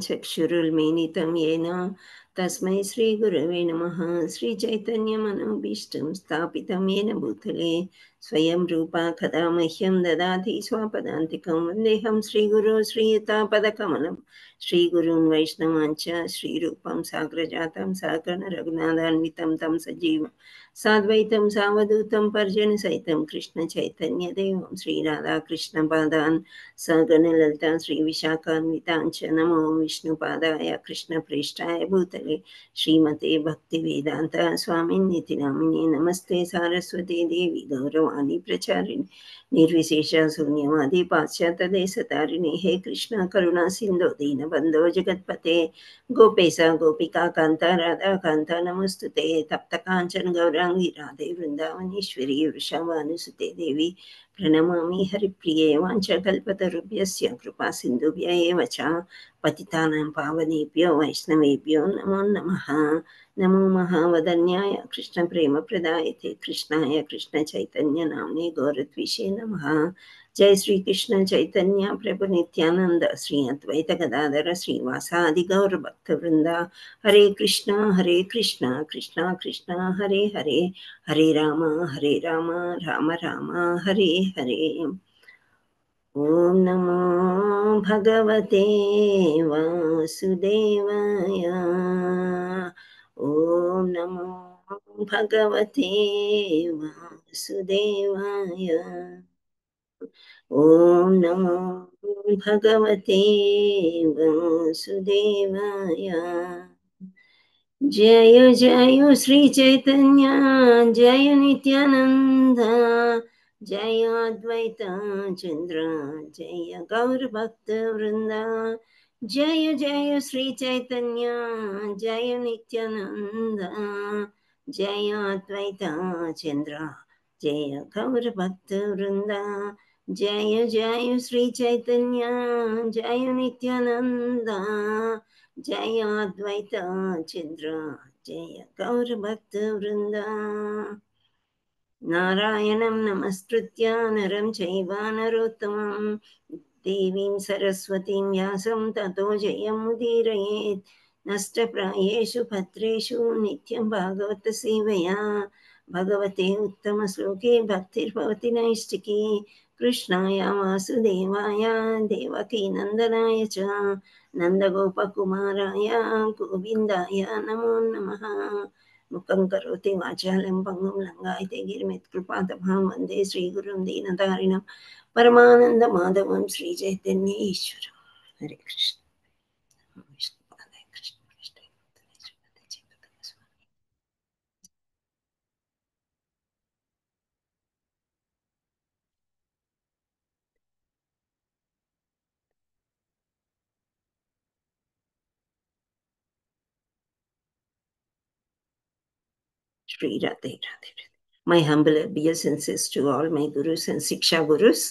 चक्षुरुन्मीलितं येन तस्मै श्रीगुरवे नमः। श्रीचैतन्यमनोभीष्टं स्थापितं येन भूतले स्वयं रूपा कदा मह्यं ददाति स्वपदान्तिकं। वन्देऽहं श्रीगुरो श्रीयुतापदकमलं श्रीगुरून् वैष्णवाञ्च श्रीरूपं साग्रजातं सहगणरघुनाथान्वितं तं सजीवं साद्वैतं सावधूतं पर्जनसहितं कृष्णचैतन्यदेवं श्रीराधाकृष्णपादान् सगणललिता श्रीविशाखान्विताञ्च नमो विष्णुपादाय कृष्णप्रेष्ठाय भूतले श्रीमते भक्तिवेदान्त स्वामिन्निति नामिने। नमस्ते सारस्वती देवी गौरवाणी प्रचारिणि निर्विशेष शून्यवादी पाश्चात्यदेशतारिणि। हे कृष्ण करुणा सिन्धो दीनबन्धो जगत्पते गोपेश गोपिका कान्ता राधा कान्ता नमोस्तुते। तप्तकाञ्चन गौराङ्गी राधे वृन्दावनेश्वरी वृषभानुसुते देवी प्रणमामि हरिप्रिये। वाञ्छकल्पतरुभ्यश्च कृपा सिन्धुभ्य एव च पतितानां पावनेभ्यो वैष्णवेभ्यो नमो नमः। नमो महावदन्याय कृष्णप्रेमप्रदायते कृष्णाय कृष्णचैतन्यनाम्ने गौरद्विषे नमः। जय श्री कृष्ण चैतन्य प्रभु नित्यानंद श्री अद्वैत गदाधर श्रीवासादि गौरभक्तवृंदा। हरे कृष्णा कृष्णा कृष्णा हरे हरे, हरे राम राम राम हरे हरे। ॐ नमो भगवते वासुदेवाय। ॐ नमो भगवते वासुदेवाय। ॐ नमो भगवते वासुदेवाय। जय जय श्री चैतन्य जय नित्यानंद जय अद्वैत चंद्र जय गौर भक्त वृंदा। जय जय श्री चैतन्य जय नित्यानंद जय अद्वैत चंद्र जय गौर भक्त वृंदा। जय जय श्री चैतन्य जय नित्यानंद जय अद्वैत चंद्र जय गौर भक्त वृंदा। नारायणं नमस्कृत्य नरं चैव नरोत्तमं देवीं सरस्वतीं व्यासं ततो जयमुदीरयेत्। नष्टप्रायेषु भद्रेषु नित्यं भागवत सेवया भगवते उत्तमश्लोके भक्तिर्भवति नैष्टिकी। कृष्णाय वासुदेवाय देवकी नन्दनाय च नन्दगोपकुमाराय गोविन्दाय नमो नमः। मुखं करोति वाचालं पङ्गुं लङ्घयते गिरिमित्कृपातमहं वन्दे श्रीगुरुं दीनतारिणं परमानन्दमाधवं श्रीचैतन्य ईश्वरं। हरे Krishna. Shri Radhe Radhe Radhe. My humble obeisances to all my gurus and Siksha gurus,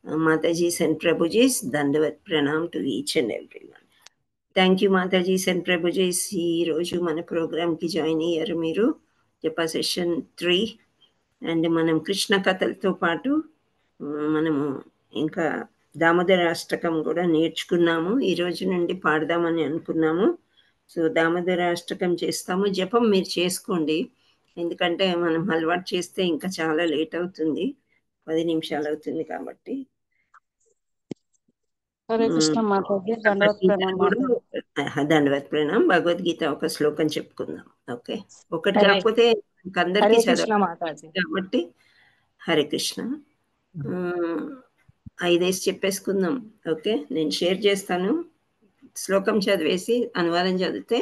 Matajis and Prabhujis, Dandavat Pranam to each and everyone. Thank you Matajis and prabhujis. ఈరోజు మన ప్రోగ్రామ్కి జాయిన్ అయ్యారు మీరు. జపా సెషన్ 3 అండ్ మనం కృష్ణ కథలతో పాటు మనము ఇంకా దామోదర అష్టకం కూడా నేర్చుకున్నాము. ఈరోజు నుండి పాడదామని అనుకున్నాము. సో దామోదర అష్టకం చేస్తాము. జపం మీరు చేసుకోండి, ఎందుకంటే మనం అలవాటు చేస్తే ఇంకా చాలా లేట్ అవుతుంది, 10 నిమిషాలు అవుతుంది కాబట్టి. హరే కృష్ణ మాతాజీ, దండవత్ ప్రణామ్ మాతాజీ. దండవత్ ప్రణామ్. భగవద్గీత ఒక శ్లోకం చెప్పుకుందాం. ఓకే, ఒకటి హరే కాకపోతే అందరికీ హరే కృష్ణ చదవాలి మాతాజీ. కాబట్టి హరే కృష్ణ. 5 చెప్పేసుకుందాం. ఓకే, నేను షేర్ చేస్తాను. శ్లోకం చదివేసి అనువాదం చదివితే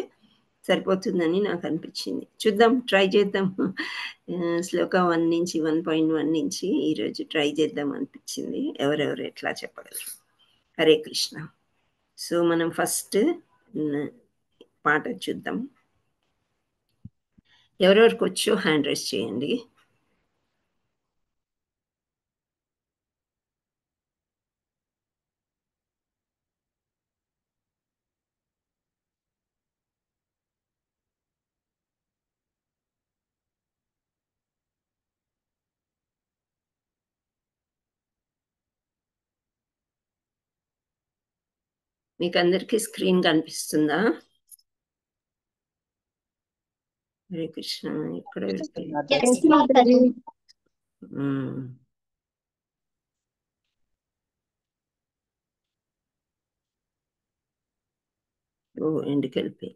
సరిపోతుందని నాకు అనిపించింది. చూద్దాం, ట్రై చేద్దాం. శ్లోకం 1 నుంచి 1.1 నుంచి ఈరోజు ట్రై చేద్దాం అనిపించింది. ఎవరెవరు ఎట్లా చెప్పగలరు? హరే కృష్ణ. సో మనం ఫస్ట్ పాట చూద్దాం. ఎవరెవరికి వచ్చో హ్యాండ్ రైజ్ చేయండి. మీకు అందరికీ స్క్రీన్ కనిపిస్తుందా? హరే కృష్ణ. ఇక్కడ ఎందుకు వెళ్ళిపోయి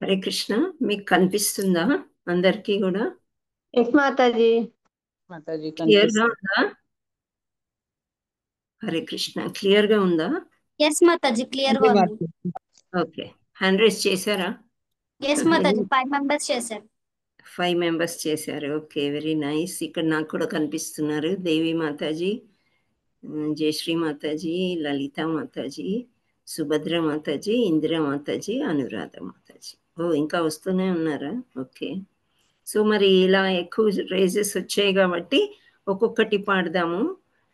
హరే కృష్ణ. మీకు కనిపిస్తుందా అందరికీ కూడా? ఎస్ మాతాజీ. క్లియర్ గా ఉందా? హరే కృష్ణ. క్లియర్ గా ఉందా? ఎస్ మాతాజీ, క్లియర్ గా ఉంది. ఓకే. హ్యాండ్ రైజ్ చేశారా? ఎస్ మాతాజీ, 5 మెంబర్స్ చేశారు. 5 మెంబర్స్ చేశారు. Okay, very nice. ఇక్కడ నాకు కూడా కనిపిస్తున్నారు. దేవి మాతాజీ, జయశ్రీ మాతాజీ, లలిత మాతాజీ, సుభద్ర మాతాజీ, ఇందిరా మాతాజీ, అనురాధ మాతాజీ. ఇంకా వస్తూనే ఉన్నారా? ఓకే. సో మరి ఇలా ఎక్కువ రేజెస్ వచ్చాయి కాబట్టి ఒక్కొక్కటి పాడదాము.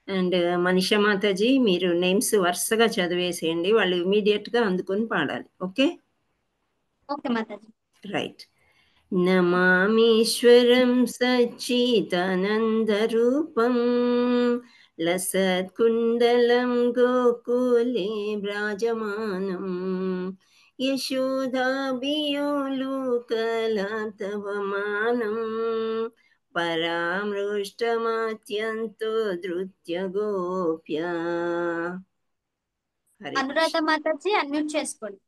అండ్ మనీషా మాతాజీ, మీరు నేమ్స్ వరుసగా చదివేసేయండి, వాళ్ళు ఇమీడియట్గా అందుకొని పాడాలి. ఓకే ఓకే మాతాజీ. రైట్. నమామీశ్వరం సచ్చిదానందరూపం లసత్కుండలం గోకులే వ్రాజమానం యశోదాభియోలుకలాతవమానం పరామృష్టమాత్యంతో ధృత్య గోప్య. అనురాధ మాతాజీ అన్మ్యూట్ చేసుకోండి.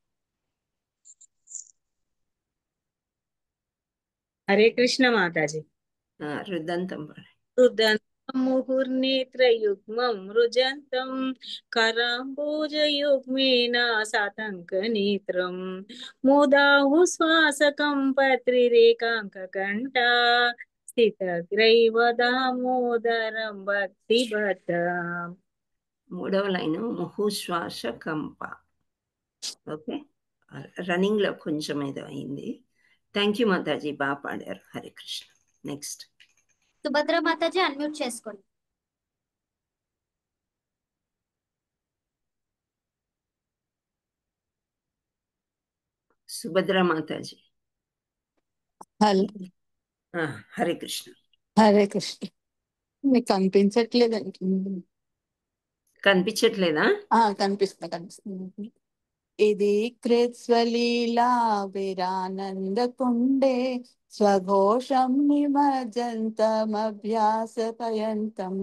హరే కృష్ణ మాతాజీ. రుద్దంతం ముహుర్నేత్రయుగ్మం మృజంతం కరాంబోజయుగ్మేన సాతంక నేత్రం ముదాహు శ్వాసకం పత్రిరేకాంకకంఠ స్థితగ్రైవ దామోదరం భక్తిభత. మూడవ లైన్ ముహుశ్వాస కంప. ఓకే, రన్నింగ్ లో కొంచెం ఏదో అయింది. థ్యాంక్ యూ మాతాజీ, బాగా పాడారు. హరే కృష్ణ. నెక్స్ట్ సుభద్ర మాతాజీ అన్మ్యూట్ చేసుకోండి. సుభద్ర మాతాజీ. హరే కృష్ణ. హరే కృష్ణ. మీకు కనిపించట్లేదండి. కనిపించట్లేదా? కనిపిస్తుంది. ఇది కృత్స్వలీలా విరానంద కుండే స్వఘోషం నిమజ్జంతమభ్యాసపయంతం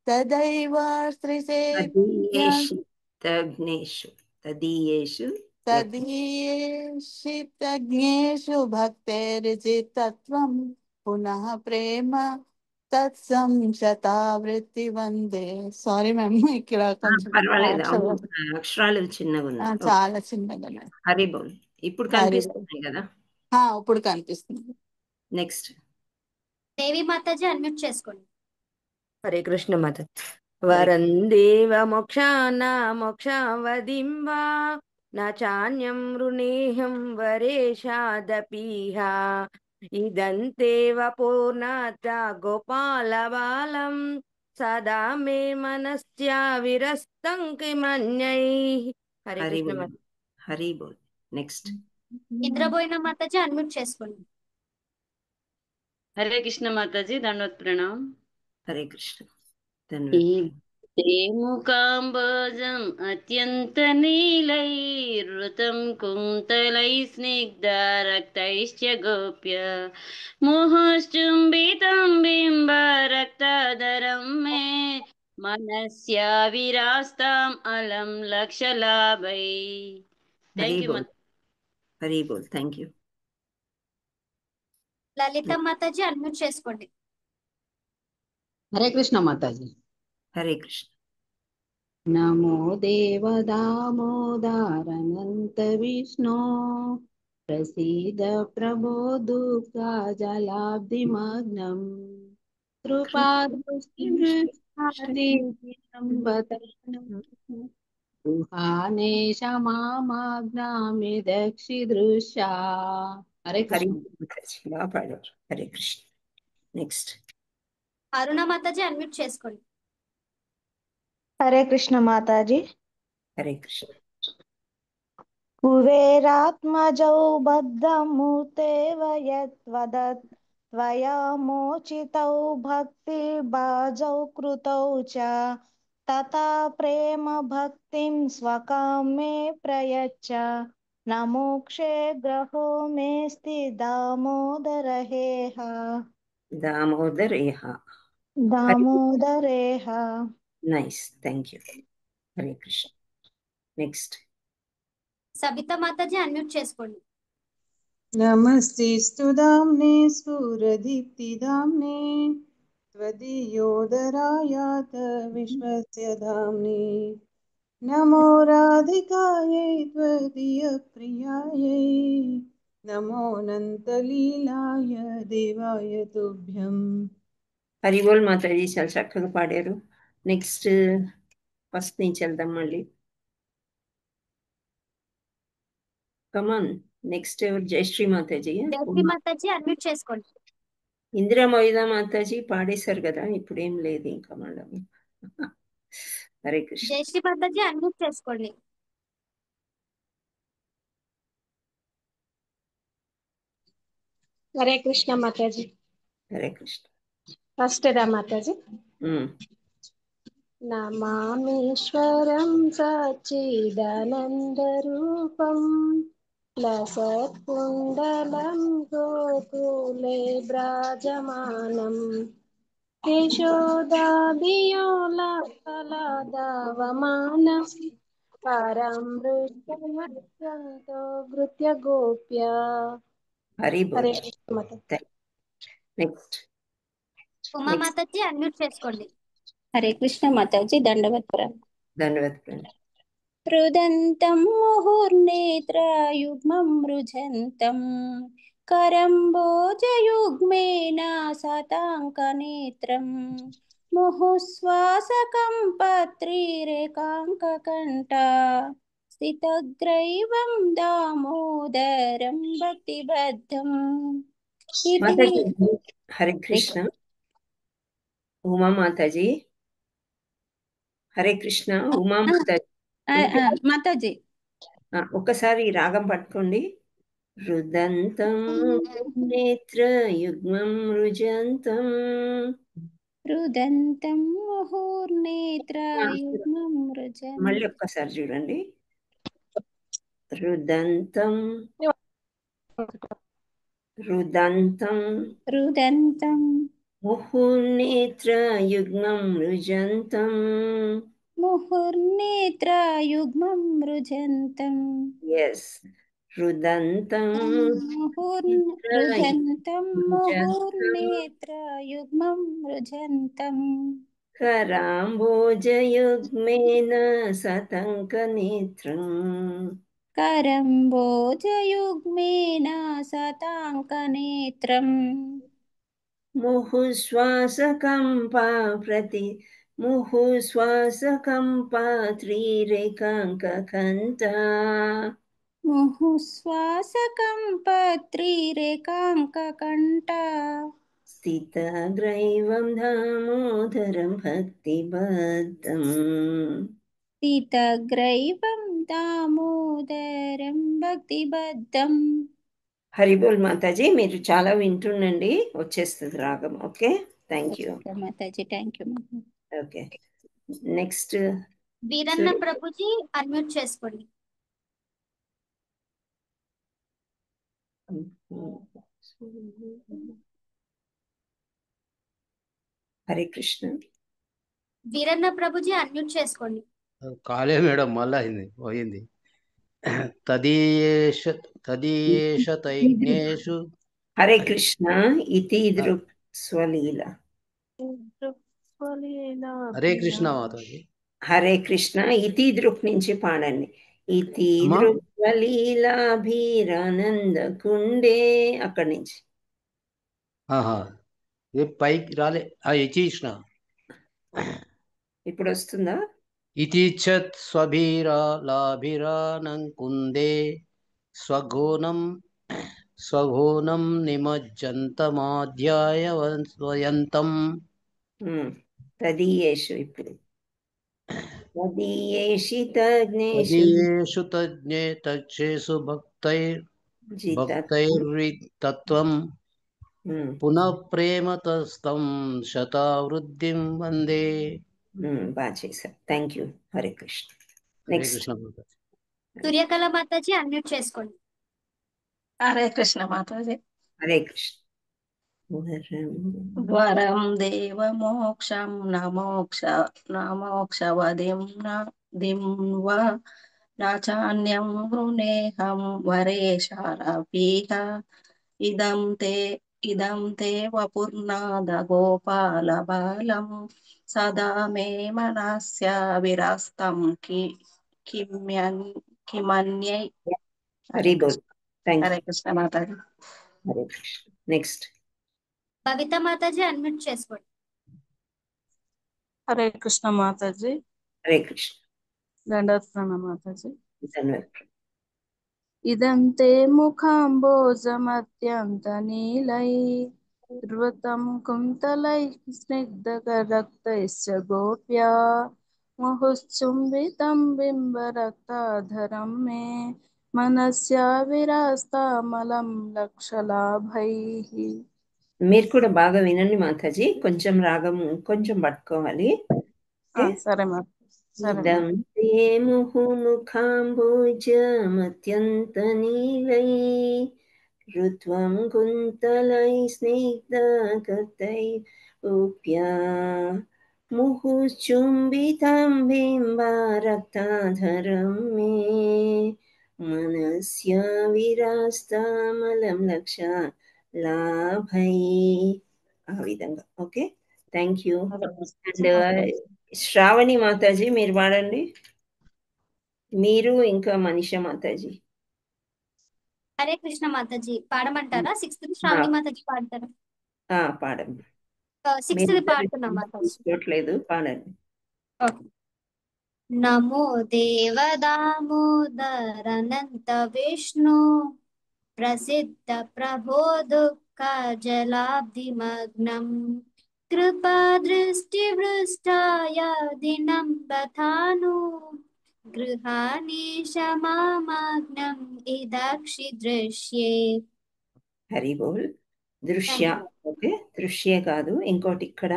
తదైవ తదీయేషు భక్తేర్జితత్వం పునః ప్రేమ తత్సంశతావృత్తి వందే. సారీ మ్యామ్, ఇక్కడ కొంచెం పర్వాలేదు, అక్షరాలు చిన్నగా ఉన్నాయి. చాలా చిన్నగా. హరి బోల్. ఇప్పుడు కనిపిస్తున్నాయి కదా? ఇప్పుడు కనిపిస్తుంది. నెక్స్ట్ దేవి మాతాజీ అన్మ్యూట్ చేసుకోండి. హరే కృష్ణ మాతాజీ. వరందేవ మోక్షావదింబా నా చాన్యం రుణేహం వరేషాదపీహ ఇదంతేవ పూర్ణాత గోపాల బాలం సదా మే మనస్యా విరస్తం కిమన్యై. హరే కృష్ణ. హరి బోల్. నెక్స్ట్ నిద్రపోయిన మాతాజీ అన్మ్యూట్ చేసుకోండి. హరే కృష్ణ మాతాజీ, దండవత్ ప్రణాం. హరే కృష్ణ. ముఖాంబోజం అత్యంత నీలైర్వృతం కుంతలై స్నిగ్ధ రక్తైశ్చ గోప్య మోహశ్చుంబితం బింబ రక్తధరం మే మనస్యా విరాస్తాం అలం లక్షలాభై. Thank you. హరి బోల్. Thank you. లలిత మాతాజీ అన్మ్యూట్ చేసుకోండి. హరే కృష్ణ మాతాజీ. హరే కృష్ణ. నమో దేవ దామోదరానంత విష్ణు ప్రసీద ప్రభో దుఃఖ జలాబ్ధిమగ్నం కృపాదృష్టి రుహానేశ మామాజ్ఞామి దక్షిదృశా. హరే హరి కృష్ణ. మాతాజీ బాగా పాడారు. హరే కృష్ణ. నెక్స్ట్ అరుణ మాతాజీ అన్మ్యూట్ చేసుకోండి. హరే కృష్ణ మాతాజీ. హరే కృష్ణ. కుబేరాత్మజౌ బద్ధమూర్తేవ యద్వదత్ త్వయా మోచితౌ భక్తి బాజౌ కృతౌ చ తథా ప్రేమ భక్తిం స్వకామే ప్రయచ్చ నమోక్షే గ్రహో మేస్తి దామోదరహేహ. దామోదరేహ. దామోదరేహ. Nice, thank you. Hare Krishna. Next Sabitha మాతాజీ అన్మ్యూట్ చేసుకోండి. నమస్తేస్తు దామ్నే స్ఫురదీప్తిదామ్నే त्वदीयोदरायात विश्वस्य धाम्ने नमो राधिकायै त्वदीयप्रियायै नमो अनन्तलीलाय देवाय तुभ्यं. హరి బోల్ మాతాజీ చాలా చక్కగా పాడారు. నెక్స్ట్ ఫస్ట్ నుంచి వెళ్దాం మళ్ళీ. కమాన్, నెక్స్ట్ ఎవరు? జయశ్రీ మాతాజీ. జయశ్రీ మాతాజీ అన్మ్యూట్ చేసుకోండి. ఇందిరా మొయిదా మాతాజీ పాడేశారు కదా, ఇప్పుడేం లేదు ఇంకా మళ్ళీ. హరే కృష్ణ. జయశ్రీ మాతాజీ అన్మ్యూట్ చేసుకోండి. హరే కృష్ణ మాతాజీ. హరే కృష్ణ. ఫస్ట్ దా మాతాజీ. నమామీశ్వరం సచ్చిదానందరూపం లసత్కుండలం గోకులే బ్రాజమానం యశోదాభియోలకలదావమానం పరం వృష్ణతో గృత్య గోప్య. హరి బోల్. హరే కృష్ణ మాతాజీ. నెక్స్ట్ ఉమా మాతాజీ అన్మ్యూట్ చేసుకోండి. హరే కృష్ణ మాతాజీ. దండవత్ ప్రణామం. ధన్యవాద ప్రణామం. రుదంతం ముహుర్నేత్రయుగ్మం రుజంతం కరంబోజయుగ్మేన శతాంకనేత్రం ముహుశ్వాసకం పత్రిరేకాంకకంఠ స్థితగ్రైవం దామోదరం భక్తిబద్ధం. మాతాజీ హరే కృష్ణ. ఉమా మాతాజీ హరే కృష్ణ. ఉమా మాతాజీ మాతాజీ ఒక్కసారి రాగం పట్టుకోండి. రుదంతం నేత్ర యుగ్మం రుజంతం. రుదంతం ముహుర్నేత్రయుగ్మం రుజంతం. మళ్ళీ ఒక్కసారి చూడండి. రుదంతం రుదంతం రుదంతం ముహుర్నేత్ర యుగ్మం రుజంతం. ముహుర్నేత్రయుగ్మం రుజంతం. ఎస్, రుదంతం రుజంతం ముహుర్నేత్రయుగ్మం రుజంతం కరాంబోజయుగ్మేన శతంకనేత్రం. కరంబోజయుగ్మేన శతాంకనేత్రం ముహుశ్వాసకంపా ప్రతి ముహుశ్వాసకంపా త్రిరేకాంకకంఠ. ముహుశ్వాసకంపత్రిరేకాంకకంఠ స్థితగ్రైవం దామోదరం భక్తిబద్ధం. స్థితగ్రైవం దామోదరం భక్తిబద్ధం. హరిబోల్ మాతాజీ, మీరు చాలా వింటుండండి, వచ్చేస్తుంది రాగం. Okay, thank you Mataji. Thank you. Okay, next Veeranna Prabhuji unmute చేసుకోండి. హరే కృష్ణ. వీరన్న ప్రభుజీ అన్మ్యూట్ చేసుకోండి. కాలే మేడం, మళ్ళా అయింది పోయింది. తదీయేష తైజ్ఞేషు. హరే కృష్ణ. ఇతి దృక్ స్వలీల. హరే కృష్ణ మాతాజీ. హరే కృష్ణ. ఇతి దృక్ నుంచి పాడండి. ఇతి దృక్ స్వలీలాభిరానంద కుండే, అక్కడి నుంచి. పైకి రాలే. ఇచ్చిన ఇప్పుడు వస్తుందా? इति चत् स्वभिरालाभिरानङ्कुन्दे स्वघोनं निमज्जन्तमाध्याय वयन्तम् తదీయేషు ఇప్పుడు తదీయేషితజ్ఞేషు तदीयेषु तज्ञे तक्षेषु भक्तैर्वितत्वं पुनः प्रेमतस्तं शतावृद्धिं वन्दे. బాగా చేశారు. Thank you. Hare Krishna. Hare next Krishna Mataji. Suryakala Mataji unmute చేసుకోండి. హరే కృష్ణ మాతాజీ. హరే కృష్ణ. వరం దేవ మోక్షం నమోక్షవదిం దింవ నాచాన్యం వృణేహం వరేశారపీహ ఇదం తే వపుర్నాద గోపాల బాలం సదా మే మనస్య విరాస్తం కిమన్యై. హరి బోల్. Thank Hare you. కృష్ణ మాతాజీ. హరే కృష్ణ. నెక్స్ట్ బబిత మాతాజీ అన్మ్యూట్ చేసుకోండి. హరే కృష్ణ మాతాజీ. హరే కృష్ణ. దండవత్ ప్రణామం మాతాజీ. ధన్యవాదాలు. ఇదంతే ముఖాంబోజమత్యంత నీలై ధృతం కుంతలై స్నిగ్ధకరక్తైశ్చ గోప్యా ముహుశ్చుంబితం బింబరక్తాధరం మే మనస్యా విరాస్తామలం లక్షలాభైః. మీరు కూడా బాగా వినండి మాతాజీ. కొంచెం రాగం కొంచెం పట్టుకోవాలి. సరే మా. ఇదం తే ముఖాంబోజమత్యంత నీలై ఋత్వం కుంతలై స్నిగ్ధకర్తై ఊప్యా ముహుశ్చుంబితం బింబరక్తాధరం మే మనస్య విరాస్తామలం లక్ష లాభై. ఆ విధంగా. Okay, thank you. And Shravani mataji మీరు పాడండి. మీరు ఇంకా మనీషా మాతాజీ. హరే కృష్ణ మాతాజీ పాడమంటారా? 6th శ్రావణి మాతాజీ పాడతారా? పాడండి. 6th పాడుతున్నాం మాతాజీ. చూడట్లేదు, పాడండి. నమో దేవ దామోదరనంత విష్ణు ప్రసిద్ధ ప్రభో దుఃఖ జలాబ్ధిమగ్నం కృపా దృష్టి వృష్టాయ దినం బథాను గృహాణి శమామగ్నం ఇదక్షి దృశ్యే. హరి బోల్. దృశ్య. ఓకే, దృశ్య కాదు, ఇంకోటి ఇక్కడ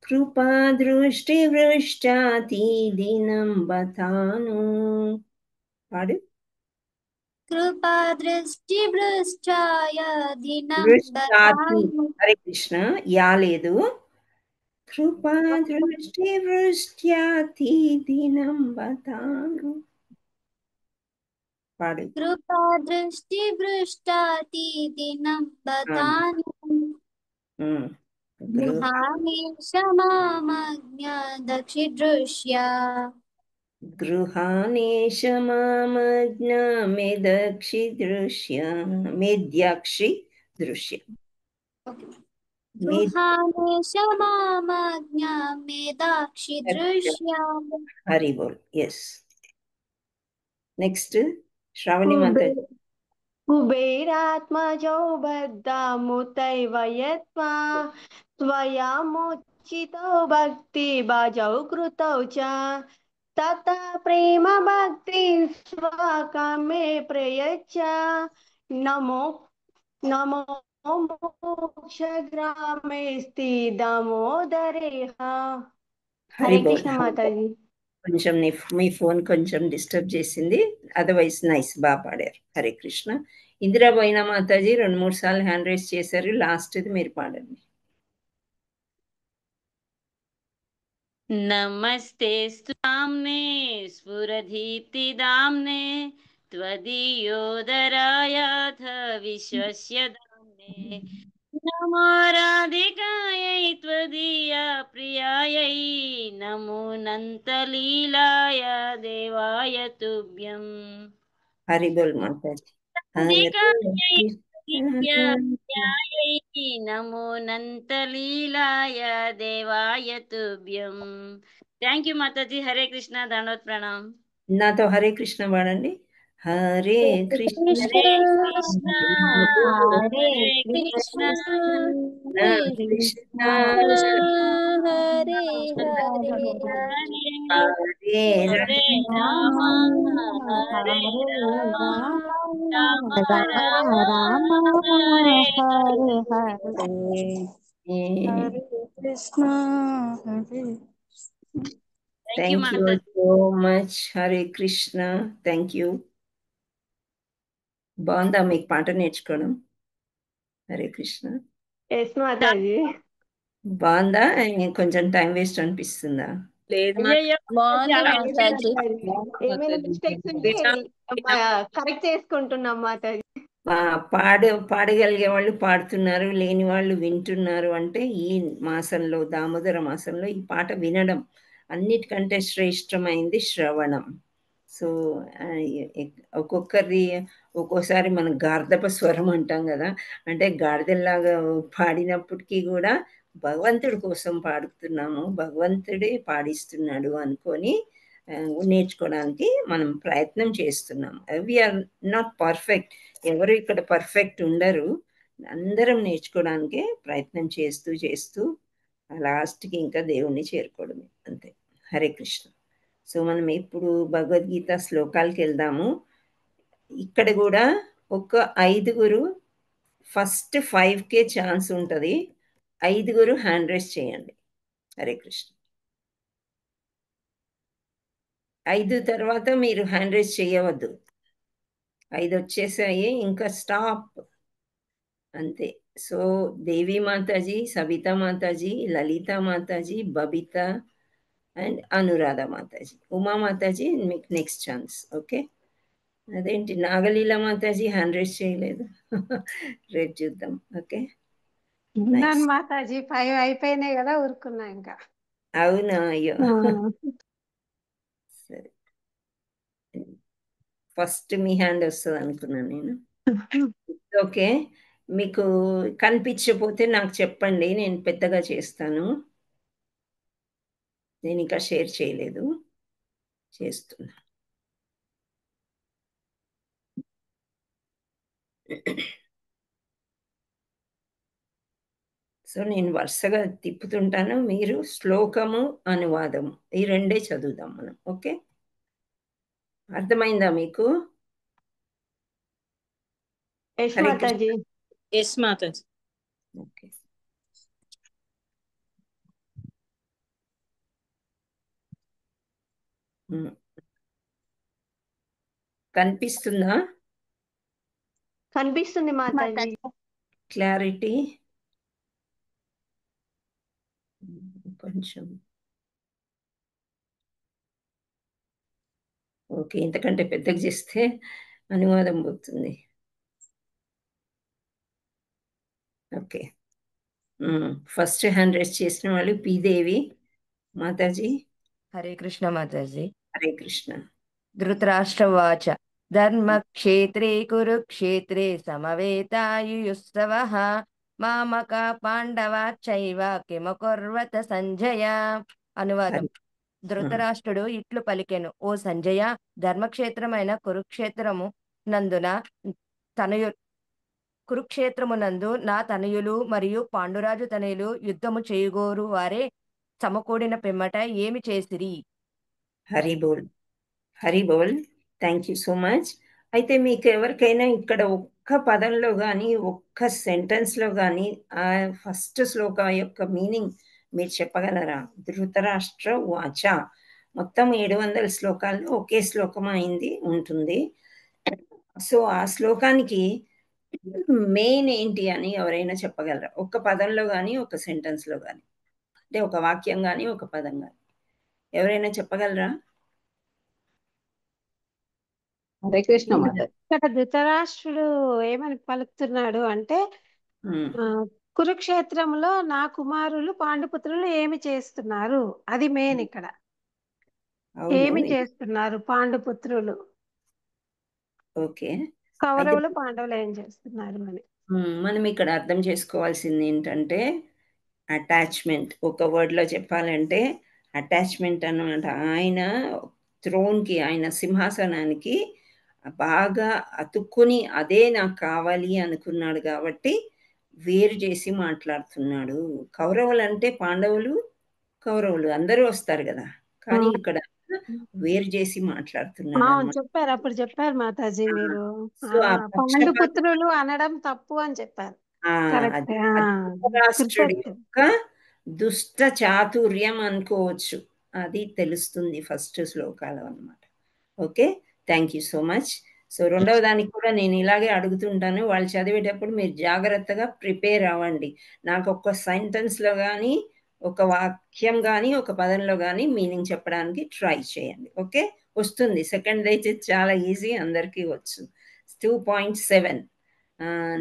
కృపా దృష్టి వృష్టాతి దినం బతాను. పాడు. కృపా దృష్టి వృష్టాయ దినం వృష్టాతి. బథాను. హరే కృష్ణ. యా లేదు. కృపా దృష్టి వృష్ట్యాతి దినం బతాను. పాడు. కృపా దృష్టి వృష్టాతి దినం బతాను గృహాణి శమామజ్ఞ దక్షి దృశ్య. గృహానేశ మామజ్ఞ మేదక్షి దృశ్య. మేద్యాక్షి దృశ్య. గృహాణి శమామజ్ఞ మేదాక్షి దృశ్య. హరి బోల్. ఎస్. నెక్స్ట్ శ్రావణి మాతాజీ. కుబేరాత్మజౌ బద్ధముతైవ యత్వా త్వయాముచితో భక్తి భజౌ కృతౌ చ తత ప్రేమ భక్తి స్వాకమే ప్రయచ్చ నమో నమో మోక్షగ్రామే స్థితమోదరేహ. హరే కృష్ణ మాతాజీ. కొంచెం మీ ఫోన్ కొంచెం డిస్టర్బ్ చేసింది, అదర్వైజ్ నైస్, బాగా పాడారు. హరే కృష్ణ. ఇందిరాబోయిన మాతాజీ 2-3 సార్లు హ్యాండ్ రైస్ చేశారు. లాస్ట్ది మీరు పాడండి. నమస్తే స్తుతామ్నే స్ఫురదీప్తిదామ్నే త్వదీయోదరాయాథ విశ్వస్య దామ్నే నమో రాధికాయై త్వదీయా ప్రియాయై నమోనంతలీలాయ దేవాయ తుభ్యం. హరి బోల్ మాతాజీ. రాధికాయై नित्याय नमो नंतलीलाय देवाय तुभ्यं థ్యాంక్ యూ మాతాజీ హరే కృష్ణ దండవత్ ప్రణామ్ నాతో హరే కృష్ణ వాడండి. Hare Krishna Hare Krishna Hare Hare Krishna Krishna Krishna Hare Hare Hare Hare Hare Rama Hare Rama Rama Rama Hare Krishna Hare thank you thank you Mataji so much. Hare Krishna. Thank you. బాగుందా మీకు పాట నేర్చుకోవడం? హరే కృష్ణ. ఎస్ మాతాజీ. బాగుందా? కొంచెం టైం వేస్ట్ అనిపిస్తుందా? లేదు అయ్యయ్యో బాగుంది చాలా మాతాజీ. ఏమైనా మిస్టేక్స్ ఉంటే కరెక్ట్ చేసుకుంటున్నాం మాతాజీ. పాడగలిగే వాళ్ళు పాడుతున్నారు, లేని వాళ్ళు వింటున్నారు. అంటే ఈ మాసంలో, దామోదర మాసంలో ఈ పాట వినడం అన్నిటికంటే శ్రేష్టమైంది శ్రవణం. సో ఒక్కోసారి మనం గార్ధప స్వరం అంటాం కదా, అంటే గాడిదల్లాగా పాడినప్పటికీ కూడా భగవంతుడి కోసం పాడుతున్నాము, భగవంతుడే పాడిస్తున్నాడు అనుకొని నేర్చుకోవడానికి మనం ప్రయత్నం చేస్తున్నాం. We're not perfect. ఎవరు ఇక్కడ పర్ఫెక్ట్ ఉండరు. అందరం నేర్చుకోవడానికే ప్రయత్నం చేస్తూ లాస్ట్కి ఇంకా దేవుణ్ణి చేరుకోవడమే, అంతే. హరే కృష్ణ. సో మనం ఇప్పుడు భగవద్గీత శ్లోకాలకి వెళ్దాము. ఇక్కడ కూడా ఒక 5 ఫస్ట్ 5కే ఛాన్స్ ఉంటుంది. 5 హ్యాండ్ రైస్ చేయండి. హరే కృష్ణ. 5 తర్వాత మీరు హ్యాండ్ రైస్ చేయవద్దు. 5 వచ్చేసాయి, ఇంకా స్టాప్, అంతే. So Devi mataji, Savita mataji, Lalita mataji, Babita and Anuradha mataji. ఉమా మాతాజీ మీకు నెక్స్ట్ ఛాన్స్. ఓకే. అదేంటి నాగలీల మాతాజీ హ్యాండ్ రైస్ చేయలేదు? రేపు చూద్దాం. ఓకే. మాతాజీ 5 అయిపోయినాయి కదా, ఊరుకున్నా ఇంకా. అవునా? అయ్యో. సరే, ఫస్ట్ మీ హ్యాండ్ వస్తుంది అనుకున్నాను నేను. ఓకే. మీకు కనిపించకపోతే నాకు చెప్పండి, నేను పెద్దగా చేస్తాను. నేను ఇంకా షేర్ చేయలేదు, చేస్తున్నా. సో నేను వరుసగా తిప్పుతుంటాను, మీరు శ్లోకము అనువాదము ఈ రెండే చదువుదాం మనం. ఓకే. అర్థమైందా మీకు? Yes Hare mataji. Yes mataji. Okay. కనిపిస్తుందా? కనిపిస్తుంది మాతాజీ. క్లారిటీ కొంచెం ఓకే. ఇంతకంటే పెద్దగా చేస్తే అనువాదం పోతుంది. ఓకే. ఫస్ట్ హ్యాండ్ రైస్ చేసిన వాళ్ళు పీదేవి మాతాజీ. హరే కృష్ణ మాతాజీ. హరే కృష్ణ. ధృతరాష్ట్రవాచ ధర్మక్షేత్రే కురుక్షేత్రే సమవేతాయుయుత్సవః మామక పాండవాచైవ కిమకుర్వత సంజయ. అనువాదం. ధృతరాష్ట్రుడు ఇట్లు పలికెను, ఓ సంజయ, ధర్మక్షేత్రమైన కురుక్షేత్రమునందు నా తనయులు మరియు పాండురాజు తనయులు యుద్ధము చేయుగోరు వారే సమకూడిన పిమ్మట ఏమి చేసిరి? హరి బోల్. హరి బోల్. Thank you so much. అయితే మీకు ఎవరికైనా ఇక్కడ ఒక్క పదంలో కానీ ఒక్క సెంటెన్స్లో కానీ ఆ ఫస్ట్ శ్లోక యొక్క మీనింగ్ మీరు చెప్పగలరా? ధృతరాష్ట్ర వాచ. మొత్తం 700 శ్లోకాల్లో ఒకే శ్లోకం అయింది ఉంటుంది. సో ఆ శ్లోకానికి మెయిన్ ఏంటి అని ఎవరైనా చెప్పగలరా? ఒక్క పదంలో కానీ ఒక సెంటెన్స్లో కానీ, అంటే ఒక వాక్యం కానీ ఒక పదం కానీ ఎవరైనా చెప్పగలరా? హరే కృష్ణ మాతాజీ. ఇక్కడ ధృతరాష్ట్రుడు ఏమని పలుకుతున్నాడు అంటే, కురుక్షేత్రంలో నా కుమారులు పాండుపుత్రులు ఏమి చేస్తున్నారు, అది మెయిన్ ఇక్కడ. ఏమి చేస్తున్నారు పాండుపుత్రులు, ఓకే. కౌరవులు పాండవులు ఏం చేస్తున్నారు అని. మనం ఇక్కడ అర్థం చేసుకోవాల్సింది ఏంటంటే అటాచ్మెంట్. ఒక వర్డ్లో చెప్పాలంటే అటాచ్మెంట్ అన్నమాట. ఆయన థ్రోన్కి, ఆయన సింహాసనానికి బాగా అతుక్కుని అదే నాకు కావాలి అనుకున్నాడు కాబట్టి వేరు చేసి మాట్లాడుతున్నాడు. కౌరవులు అంటే పాండవులు, కౌరవులు అందరూ వస్తారు కదా, కానీ ఇక్కడ వేరు చేసి మాట్లాడుతున్నాడు అన్నమాట. చెప్పారు, అప్పుడు చెప్పారు మాతాజీ మీరు. సో ఆ పాండుపుత్రులు అనడం తప్పు అని చెప్పారు. కరెక్ట్. ధృతరాష్ట్రుడి యొక్క దుష్ట చాతుర్యం అనుకోవచ్చు, అది తెలుస్తుంది ఫస్ట్ శ్లోకాలు అన్నమాట. Okay, thank you so much. So రెండవ దానికి కూడా నేను ఇలాగే అడుగుతుంటాను, వాళ్ళు చదివేటప్పుడు మీరు జాగ్రత్తగా ప్రిపేర్ అవ్వండి. నాకు ఒక సెంటెన్స్లో కానీ, ఒక వాక్యం కానీ, ఒక పదంలో కానీ మీనింగ్ చెప్పడానికి ట్రై చేయండి. ఓకే, వస్తుంది. సెకండ్ అయితే చాలా ఈజీ, అందరికీ వచ్చు. 2.7.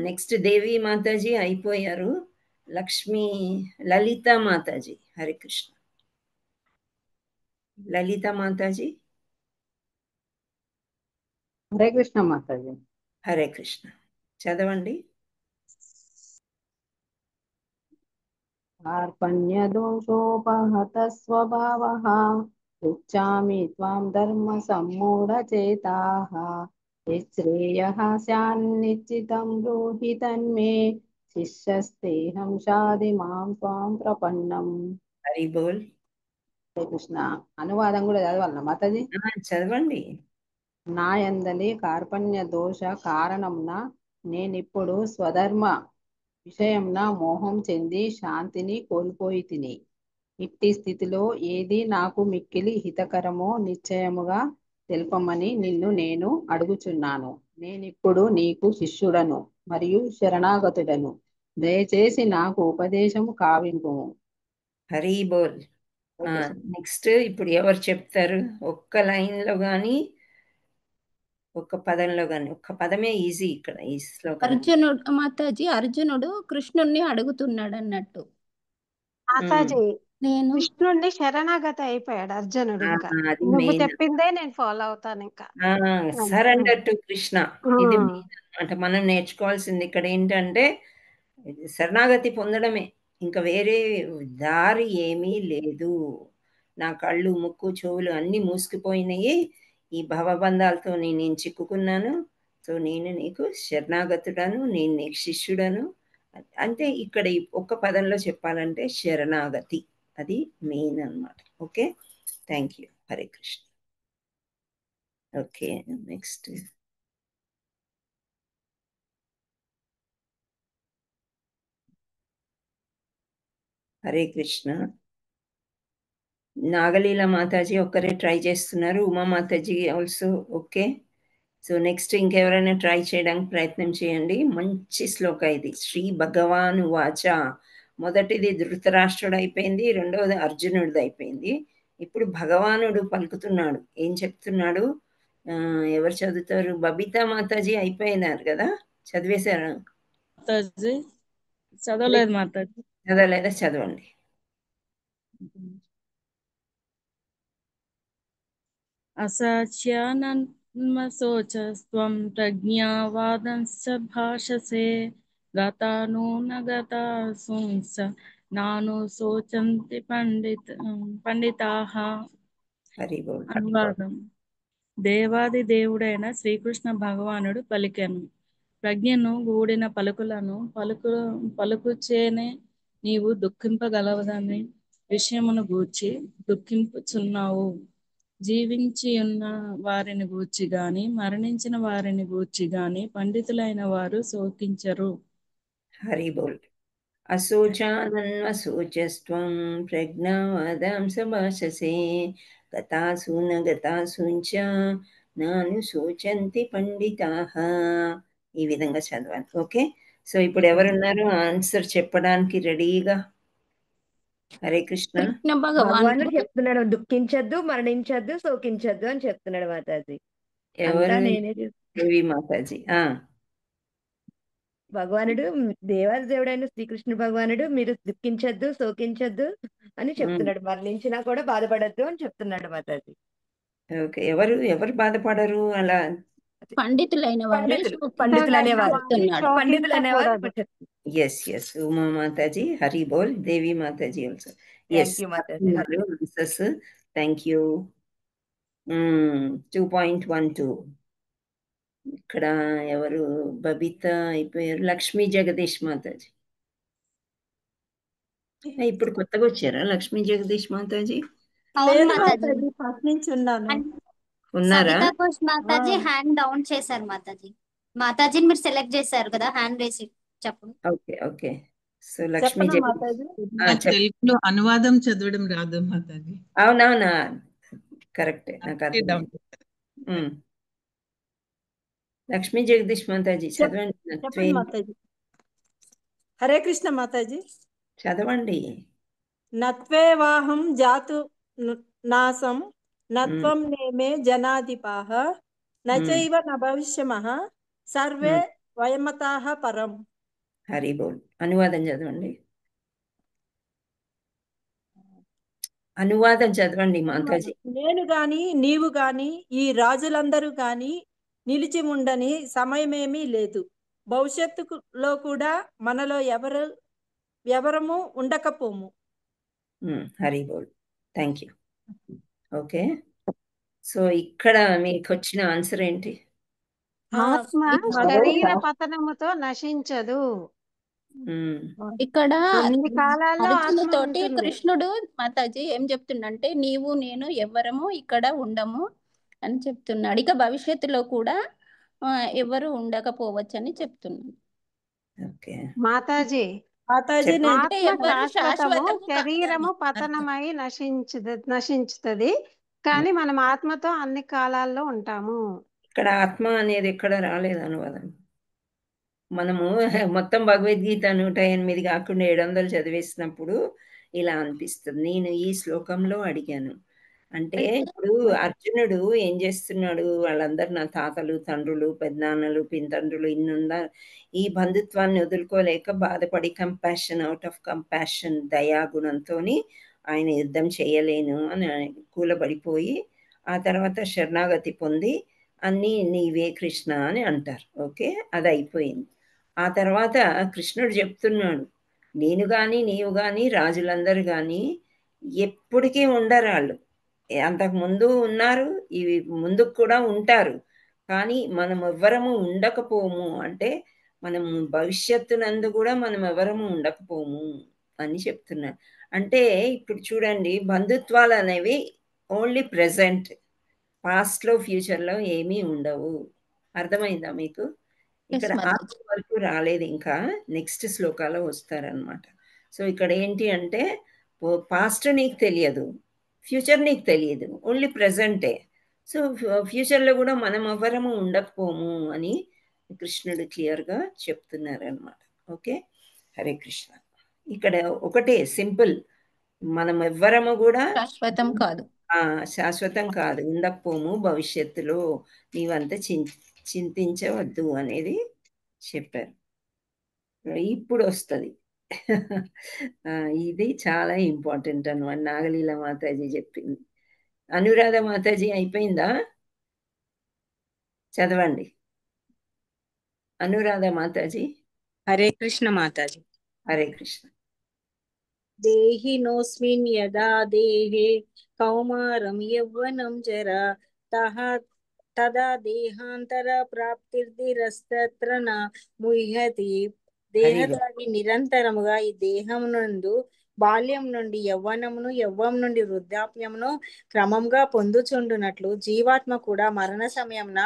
నెక్స్ట్ దేవి మాతాజీ అయిపోయారు. లక్ష్మీ లలిత మాతాజీ, హరే కృష్ణ. లలిత మాతాజీ. హరే కృష్ణ మాతాజీ. హరే కృష్ణ, చదవండి. కార్పణ్యదోషోపహత స్వభావః పృచ్ఛామి త్వాం ధర్మ సమ్మూఢచేతాః శ్రేయః స్యాన్నిశ్చితం బ్రూహి తన్మే శిష్యస్తేహం షాది మాం త్వాం ప్రపన్నం. హరి బోల్. హరే కృష్ణ. అనువాదం కూడా చదవాలన్నా మాతాజీ? చదవండి. నాయందలి కార్పణ్య దోష కారణంన నేనిప్పుడు స్వధర్మ విషయంన మోహం చెంది శాంతిని కోల్పోయి తిని. ఇట్టి స్థితిలో ఏది నాకు మిక్కిలి హితకరమో నిశ్చయముగా తెలుపమని నిన్ను నేను అడుగుచున్నాను. నేనిప్పుడు నీకు శిష్యుడను మరియు శరణాగతుడను. దయచేసి నాకు ఉపదేశము కావింపు. హరి బోల్. నెక్స్ట్ ఇప్పుడు ఎవరు చెప్తారు? ఒక్క లైన్లో కానీ, ఒక్క పదంలో కానీ. ఒక్క పదమే ఈజీ ఇక్కడ ఈ శ్లోకం. అర్జునుడు మాతాజీ, అర్జునుడు కృష్ణుణ్ణి అడుగుతున్నాడు అన్నట్టు. మాతాజీ నేను కృష్ణుడిని శరణాగతి అయిపోయాడు అర్జునుడు. ఇంకా అది నువ్వు మెయిన్. చెప్పిందే నేను ఫాలో అవుతాను. ఇంకా సరెండర్ టు కృష్ణ, ఇది మెయిన్ అనమాట. మనం నేర్చుకోవాల్సింది ఇక్కడ ఏంటంటే శరణాగతి పొందడమే, ఇంకా వేరే దారి ఏమీ లేదు. నా కళ్ళు, ముక్కు, చెవులు అన్నీ మూసుకుపోయినాయి, ఈ భవబంధాలతో నేను చిక్కుకున్నాను. సో నేను నీకు శరణాగతుడను, నేను నీకు శిష్యుడను. అంటే ఇక్కడ ఒక్క పదంలో చెప్పాలంటే శరణాగతి, అది మెయిన్ అన్నమాట. Okay, thank you. Hare Krishna. Okay, next Hare Krishna. Nagaleela మాతాజీ ఒక్కరే ట్రై చేస్తున్నారు, ఉమా మాతాజీ ఆల్సో. ఓకే, సో నెక్స్ట్ ఇంకెవరైనా ట్రై చేయడానికి ప్రయత్నం చేయండి. మంచి శ్లోక ఇది. శ్రీ భగవాను వాచ. మొదటిది ధృతరాష్ట్రుడు అయిపోయింది, రెండవది అర్జునుడిది అయిపోయింది. ఇప్పుడు భగవానుడు పలుకుతున్నాడు. ఏం చెప్తున్నాడు? ఎవరు చదువుతారు? బబితా మాతాజీ అయిపోయినారు కదా, చదివేశారు? చదవలేదు మాతాజీ. చదవలేదా? చదవండి. అసాచ్యానన్మశోచస్త్వం ప్రజ్ఞావాదంశ్చ భాషసే గతాను నగతాసుంస నాను శోచంతి పండితాః. అనువాదం. దేవాది దేవుడైన శ్రీకృష్ణ భగవానుడు పలికెను. ప్రజ్ఞను గూడిన పలుకులను పలుకుచేనే నీవు దుఃఖింపగలవదని విషయమును గూర్చి దుఃఖింపుచున్నావు. జీవించి ఉన్న వారిని గూర్చి గాని, మరణించిన వారిని గూర్చి గాని పండితులైన వారు శోకించరు. హరి బోల్. అశోచానన్వశోచస్త్వం ప్రజ్ఞావాదాంస భాషసే గతాసు న గతాసుంచ నాను శోచంతి పండితాః. ఈ విధంగా చదవాలి. ఓకే, సో ఇప్పుడు ఎవరున్నారు ఆన్సర్ చెప్పడానికి రెడీగా? హరే కృష్ణ. భగవానుడు చెప్తున్నాడు, దుఃఖించద్దు, మరణించద్దు, శోకించద్దు అని చెప్తున్నాడు మాతాజీ. ఎవరు? నేనే దేవి మాతాజీ. భగవానుడు, దేవాది దేవుడైన శ్రీకృష్ణ భగవానుడు మీరు దుఃఖించద్దు, శోకించద్దు అని చెప్తున్నాడు. మరణించినా కూడా బాధపడద్దు అని చెప్తున్నాడు మాతాజీ. ఓకే, ఎవరు బాధపడరు? అలా పండితులైన వారు పండితులు అనేవారు చెప్తున్నాడు. పండితులు అనేవారు Yes, yes. Uma Mataji, Hari Bol, Devi Mataji also. Yes. Thank you, Mataji. Answers. Thank you. 2.12. ఇక్కడ ఎవరు బబిత అయిపోయారు. లక్ష్మీ జగదీష్ మాతాజీ. ఇప్పుడు కొత్తగా వచ్చారా లక్ష్మీ జగదీష్ మాతాజీ? అవును మాతాజీ. ఫస్ట్ నుంచి ఉన్నాను. ఉన్నారా? సవితా ఘోష్ మాతాజీ హ్యాండ్ డౌన్ చేశారు మాతాజీ. మాతాజీని మీరు సెలెక్ట్ చేశారు కదా, హ్యాండ్ రేసి చెప్పండి. Okay okay. సో లక్ష్మీ తెలుగులో అనువాదం చదవడం రాదు మాతాజీ. అవునవునా, కరెక్టే. నాకు అర్థం. లక్ష్మీ జగదీష్ మాతాజీ చదవండి. మాతాజీ. హరే కృష్ణ మాతాజీ. చదవండి. నత్వేవాహం జాతు నాసం నత్వం నేమే జనాధిపాః నచైవ న భవిష్యమః సర్వే వయమతాః పరం. హరి బోల్. అనువాదం చదవండి. అనువాదం చదవండి మాతాజీ. నేను గాని నీవు గాని ఈ రాజులందరూ గాని నిలిచి ఉండని సమయమేమీ లేదు. భవిష్యత్తులో కూడా మనలో ఎవరము ఉండకపోము. హరి బోల్. Thank you. ఓకే, సో ఇక్కడ మీకు వచ్చిన ఆన్సర్ ఏంటి? ఆత్మ శరీర పతనముతో నశించదు. ఇక్కడ అన్ని కాలాల్లో అర్జునుతోటి కృష్ణుడు మాతాజీ ఏం చెప్తుండంటే, నీవు నేను ఎవ్వరము ఇక్కడ ఉండము అని చెప్తున్నాడు. ఇక భవిష్యత్తులో కూడా ఎవరు ఉండకపోవచ్చు అని చెప్తున్నాడు. మాతాజీ ఆత్మ శాశ్వతము, శరీరము పతనమై నశించుతుంది, కానీ మనం ఆత్మతో అన్ని కాలాల్లో ఉంటాము. ఇక్కడ ఆత్మ అనేది ఎక్కడ రాలేదు అనువాదం. మనము మొత్తం భగవద్గీత 108 కాకుండా 700 చదివేసినప్పుడు ఇలా అనిపిస్తుంది. నేను ఈ శ్లోకంలో అడిగాను అంటే, ఇప్పుడు అర్జునుడు ఏం చేస్తున్నాడు? వాళ్ళందరూ నా తాతలు, తండ్రులు, పెద్దనాన్నలు, పింతండ్రులు ఇన్నుందా, ఈ బంధుత్వాన్ని వదులుకోలేక బాధపడి కంపాషన్, అవుట్ ఆఫ్ కంపాషన్, దయాగుణంతో ఆయన యుద్ధం చేయలేను అని కూలబడిపోయి ఆ తర్వాత శరణాగతి పొంది అన్నీ నీవే కృష్ణ అని అంటారు. ఓకే, అది అయిపోయింది. ఆ తర్వాత కృష్ణుడు చెప్తున్నాడు, నేను కానీ నీవు కానీ రాజులందరూ కానీ ఎప్పటికీ ఉండరు. వాళ్ళు అంతకుముందు ఉన్నారు, ఇవి ముందుకు కూడా ఉంటారు, కానీ మనం ఎవ్వరము ఉండకపోము అంటే మనం భవిష్యత్తునందు కూడా మనం ఎవరము ఉండకపోము అని చెప్తున్నారు. అంటే ఇప్పుడు చూడండి, బంధుత్వాలు అనేవి ఓన్లీ ప్రెజెంట్, పాస్ట్లో ఫ్యూచర్లో ఏమీ ఉండవు. అర్థమైందా మీకు? ఇక్కడ ఆత్మ వరకు రాలేదు, ఇంకా నెక్స్ట్ శ్లోకాలో వస్తారనమాట. సో ఇక్కడ ఏంటి అంటే, పాస్ట్ నీకు తెలియదు, ఫ్యూచర్ నీకు తెలియదు, ఓన్లీ ప్రెజెంటే. సో ఫ్యూచర్లో కూడా మనం ఎవ్వరము ఉండకపోము అని కృష్ణుడు క్లియర్గా చెప్తున్నారు అనమాట. ఓకే, హరే కృష్ణ. ఇక్కడ ఒకటే సింపుల్, మనం ఎవ్వరము కూడా శాశ్వతం కాదు, శాశ్వతం కాదు, ఉండకపోము, భవిష్యత్తులో నీవంతా చింతించవద్దు అనేది చెప్పారు. ఇప్పుడు వస్తుంది ఇది చాలా ఇంపార్టెంట్ అనమాట. నాగలీల మాతాజీ చెప్పింది. అనురాధ మాతాజీ అయిపోయిందా? చదవండి అనురాధ మాతాజీ. హరే కృష్ణ మాతాజీ. హరే కృష్ణ. దేహినోస్మిన్ యదా దేహే కౌమారం యవ్వనం జరా తదా దేహాంతర ప్రాప్తిర్దిరస్తత్ర న ముహ్యతి. దేహదారి నిరంతరముగా ఈ దేహం నందు బాల్యం నుండి యవ్వనమును, యవ్వం నుండి వృద్ధాప్యమును క్రమంగా పొందుచుండునట్లు జీవాత్మ కూడా మరణ సమయంన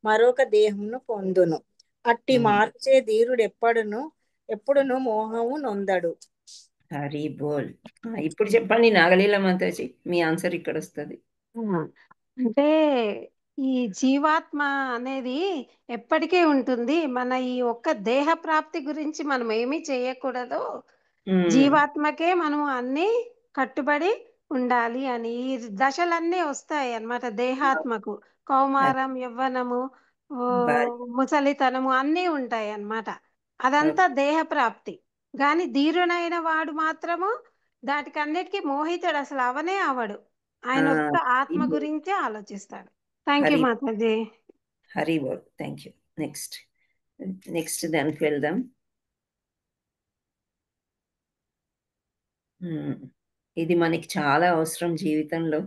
మరొక దేహమును పొందును. అట్టి మార్చే ధీరుడు ఎప్పుడును మోహము నొందడు. హరి బోల్. ఇప్పుడు చెప్పండి నాగలీల మాతాజీ, మీ ఆన్సర్ ఇక్కడ వస్తుంది. అంటే ఈ జీవాత్మ అనేది ఎప్పటికీ ఉంటుంది. మన ఈ ఒక్క దేహ ప్రాప్తి గురించి మనం ఏమీ చేయకూడదు, జీవాత్మకే మనం అన్ని కట్టుబడి ఉండాలి అని. ఈ దశలన్నీ వస్తాయి అన్నమాట దేహాత్మకు. కౌమారం, యవ్వనము, ముసలితనము అన్నీ ఉంటాయి అన్నమాట. అదంతా దేహ ప్రాప్తి. కానీ ధీరునైన వాడు మాత్రము దాటికి అన్నిటికీ మోహితుడు అసలు అవనే అవడు. ఆయన ఒక్క ఆత్మ గురించే ఆలోచిస్తాడు. Thank you mataji. హరి బోల్. Thank you. నెక్స్ట్ దానికి వెళ్దాం. ఇది మనకి చాలా అవసరం జీవితంలో.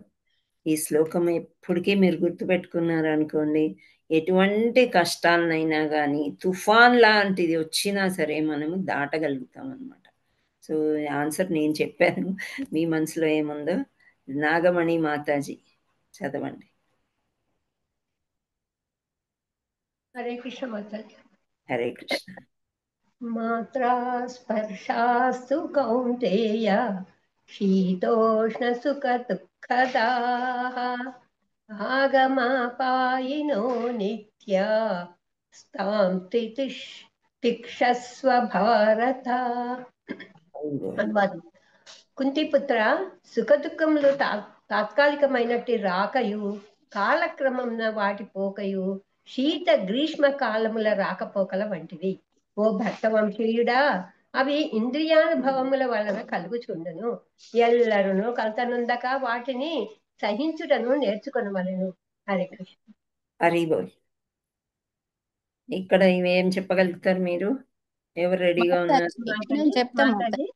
ఈ శ్లోకం ఎప్పటికీ మీరు గుర్తుపెట్టుకున్నారు అనుకోండి, ఎటువంటి కష్టాలనైనా కానీ తుఫాన్ లాంటిది వచ్చినా సరే మనము దాటగలుగుతాం అనమాట. సో ఆన్సర్ నేను చెప్పాను, మీ మనసులో ఏముందో నాగమణి మాతాజీ చదవండి. హరే కృష్ణ మాతాజీ. హరే కృష్ణ. మాత్రా స్పర్శాస్తు కౌంతేయ శీతోష్ణ సుఖ దుఃఖదాః ఆగమాపాయినో నిత్య స్తాం తిక్షస్వ భారత. అనువాదం. కుంతిపుత్ర, సుఖ దుఃఖములు తాత్కాలికమైనట్టి రాకయు కాలక్రమంన వాటి పోకయు శీత గ్రీష్మ కాలముల రాకపోకల వంటివి. ఓ భక్తవంశీయుడా, అవి ఇంద్రియానుభవముల వలన కలుగుచుండును. ఎల్లరును కలతనుందక వాటిని సహించుటను నేర్చుకొనవలెను. హరే కృష్ణ. హరి బోల్. ఇక్కడ ఇవేం చెప్పగలుగుతారు మీరు? ఎవరు రెడీగా ఉన్నారు? నేను చెప్తాను.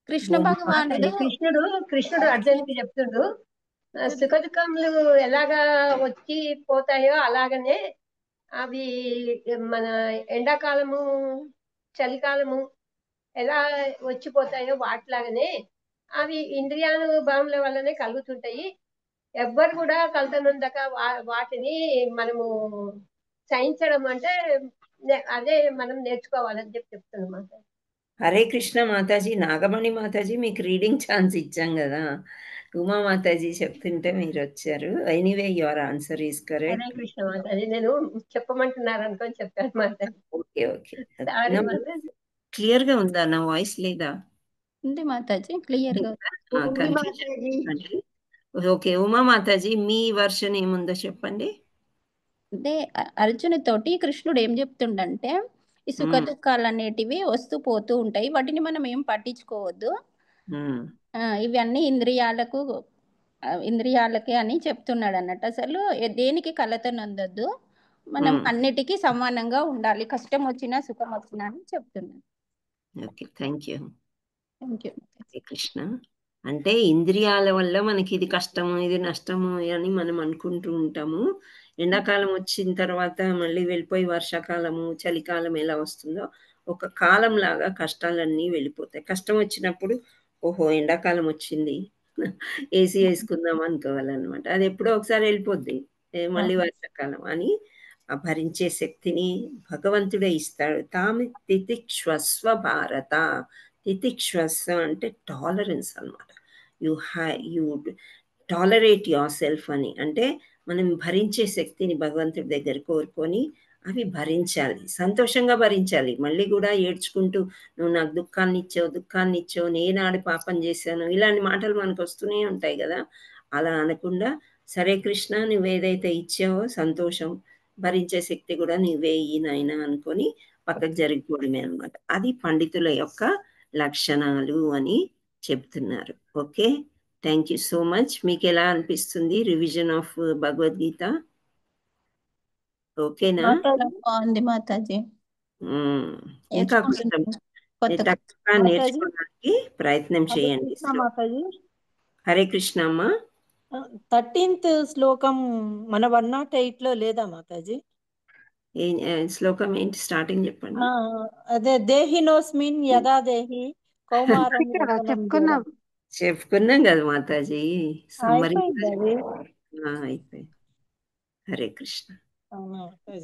కృష్ణ భగవానుడు కృష్ణుడు అర్జునుడికి చెప్తుండు, సుఖ దుఃఖములు ఎలాగా వచ్చి పోతాయో అలాగనే అవి మన ఎండాకాలము చలికాలము ఎలా వచ్చిపోతాయో వాటిలాగానే అవి ఇంద్రియానుభవముల వల్లనే కలుగుతుంటాయి. ఎవ్వరు కూడా కలతనుందక వాటిని మనము సహించడం అంటే అదే మనం నేర్చుకోవాలని చెప్తున్నాం. హరే కృష్ణ మాతాజీ. నాగమణి మాతాజీ మీకు రీడింగ్ ఛాన్స్ ఇచ్చాం కదా, ఉమా మాతాజీ చెప్తుంటే మీరు వచ్చారు. Anyway your answer is correct. Hare Krishna Mataji, నేను చెప్పమంటున్నారు అనుకొని చెప్పాను మాతాజీ. ఓకే. క్లియర్ గా ఉందా? నా వాయిస్ లేదా? ఉంది మాతాజీ, క్లియర్ గా. ఓకే. ఉమా మాతాజీ మీ వర్షన్ ఏముందో చెప్పండి. అంటే అర్జును తోటి కృష్ణుడు ఏం చెప్తుండంటే, ఈ సుఖ దుఃఖాలు అనేటివి వస్తూ పోతూ ఉంటాయి, వాటిని మనం ఏం పట్టించుకోవద్దు, ఇవన్నీ ఇంద్రియాలకే అని చెప్తున్నాడు అన్నట్టు. అసలు దేనికి కలతనందొద్దు, మనం అన్నిటికీ సమానంగా ఉండాలి, కష్టం వచ్చినా సుఖం వచ్చినా అని చెప్తున్నాడు. Okay, thank you. Thank you. Krishna అంటే ఇంద్రియాల వల్ల మనకి ఇది కష్టము ఇది నష్టము అని మనం అనుకుంటూ ఉంటాము. ఎండాకాలం వచ్చిన తర్వాత మళ్ళీ వెళ్ళిపోయి వర్షాకాలము చలికాలం ఎలా వస్తుందో ఒక కాలం లాగా కష్టాలన్నీ వెళ్ళిపోతాయి. కష్టం వచ్చినప్పుడు ఓహో ఎండాకాలం వచ్చింది, ఏసీ వేసుకుందాం అనుకోవాలన్నమాట. అది ఎప్పుడో ఒకసారి వెళ్ళిపోద్ది, మళ్ళీ వర్షాకాలం అని ఆ భరించే శక్తిని భగవంతుడే ఇస్తాడు. తామి తితిక్షస్వ భారత. తితిక్షస్వ అంటే టాలరెన్స్ అనమాట. యూ టాలరేట్ యువర్ సెల్ఫ్ అని, అంటే మనం భరించే శక్తిని భగవంతుడి దగ్గర కోరుకొని అవి భరించాలి, సంతోషంగా భరించాలి. మళ్ళీ కూడా ఏడ్చుకుంటూ నువ్వు నాకు దుఃఖాన్ని ఇచ్చావు, నేనాడు పాపం చేశాను, ఇలాంటి మాటలు మనకు వస్తూనే ఉంటాయి కదా. అలా అనకుండా సరే కృష్ణ నువ్వేదైతే ఇచ్చావో సంతోషం, భరించే శక్తి కూడా నువ్వే ఈయనైనా అనుకొని పక్కకు జరిగిపోవడమే అనమాట. అది పండితుల యొక్క లక్షణాలు అని చెప్తున్నారు. Okay, thank you so much. మీకు ఎలా అనిపిస్తుంది రివిజన్ ఆఫ్ భగవద్గీత? ఓకేనా? బాగుంది మాతాజీ. ఇంకా కొంచెం చక్కగా నేర్చుకోవడానికి ప్రయత్నం చేయండి. హరే కృష్ణ అమ్మ. 13th శ్లోకం మన 108 లో లేదా మాతాజీ? శ్లోకం ఏంటి? స్టార్టింగ్ చెప్పండి. అదే దేహినోస్మిన్ యదా దేహి కౌమారం చెప్పుకున్నాం కదా మాతాజీ. అయిపోయి. హరే కృష్ణ.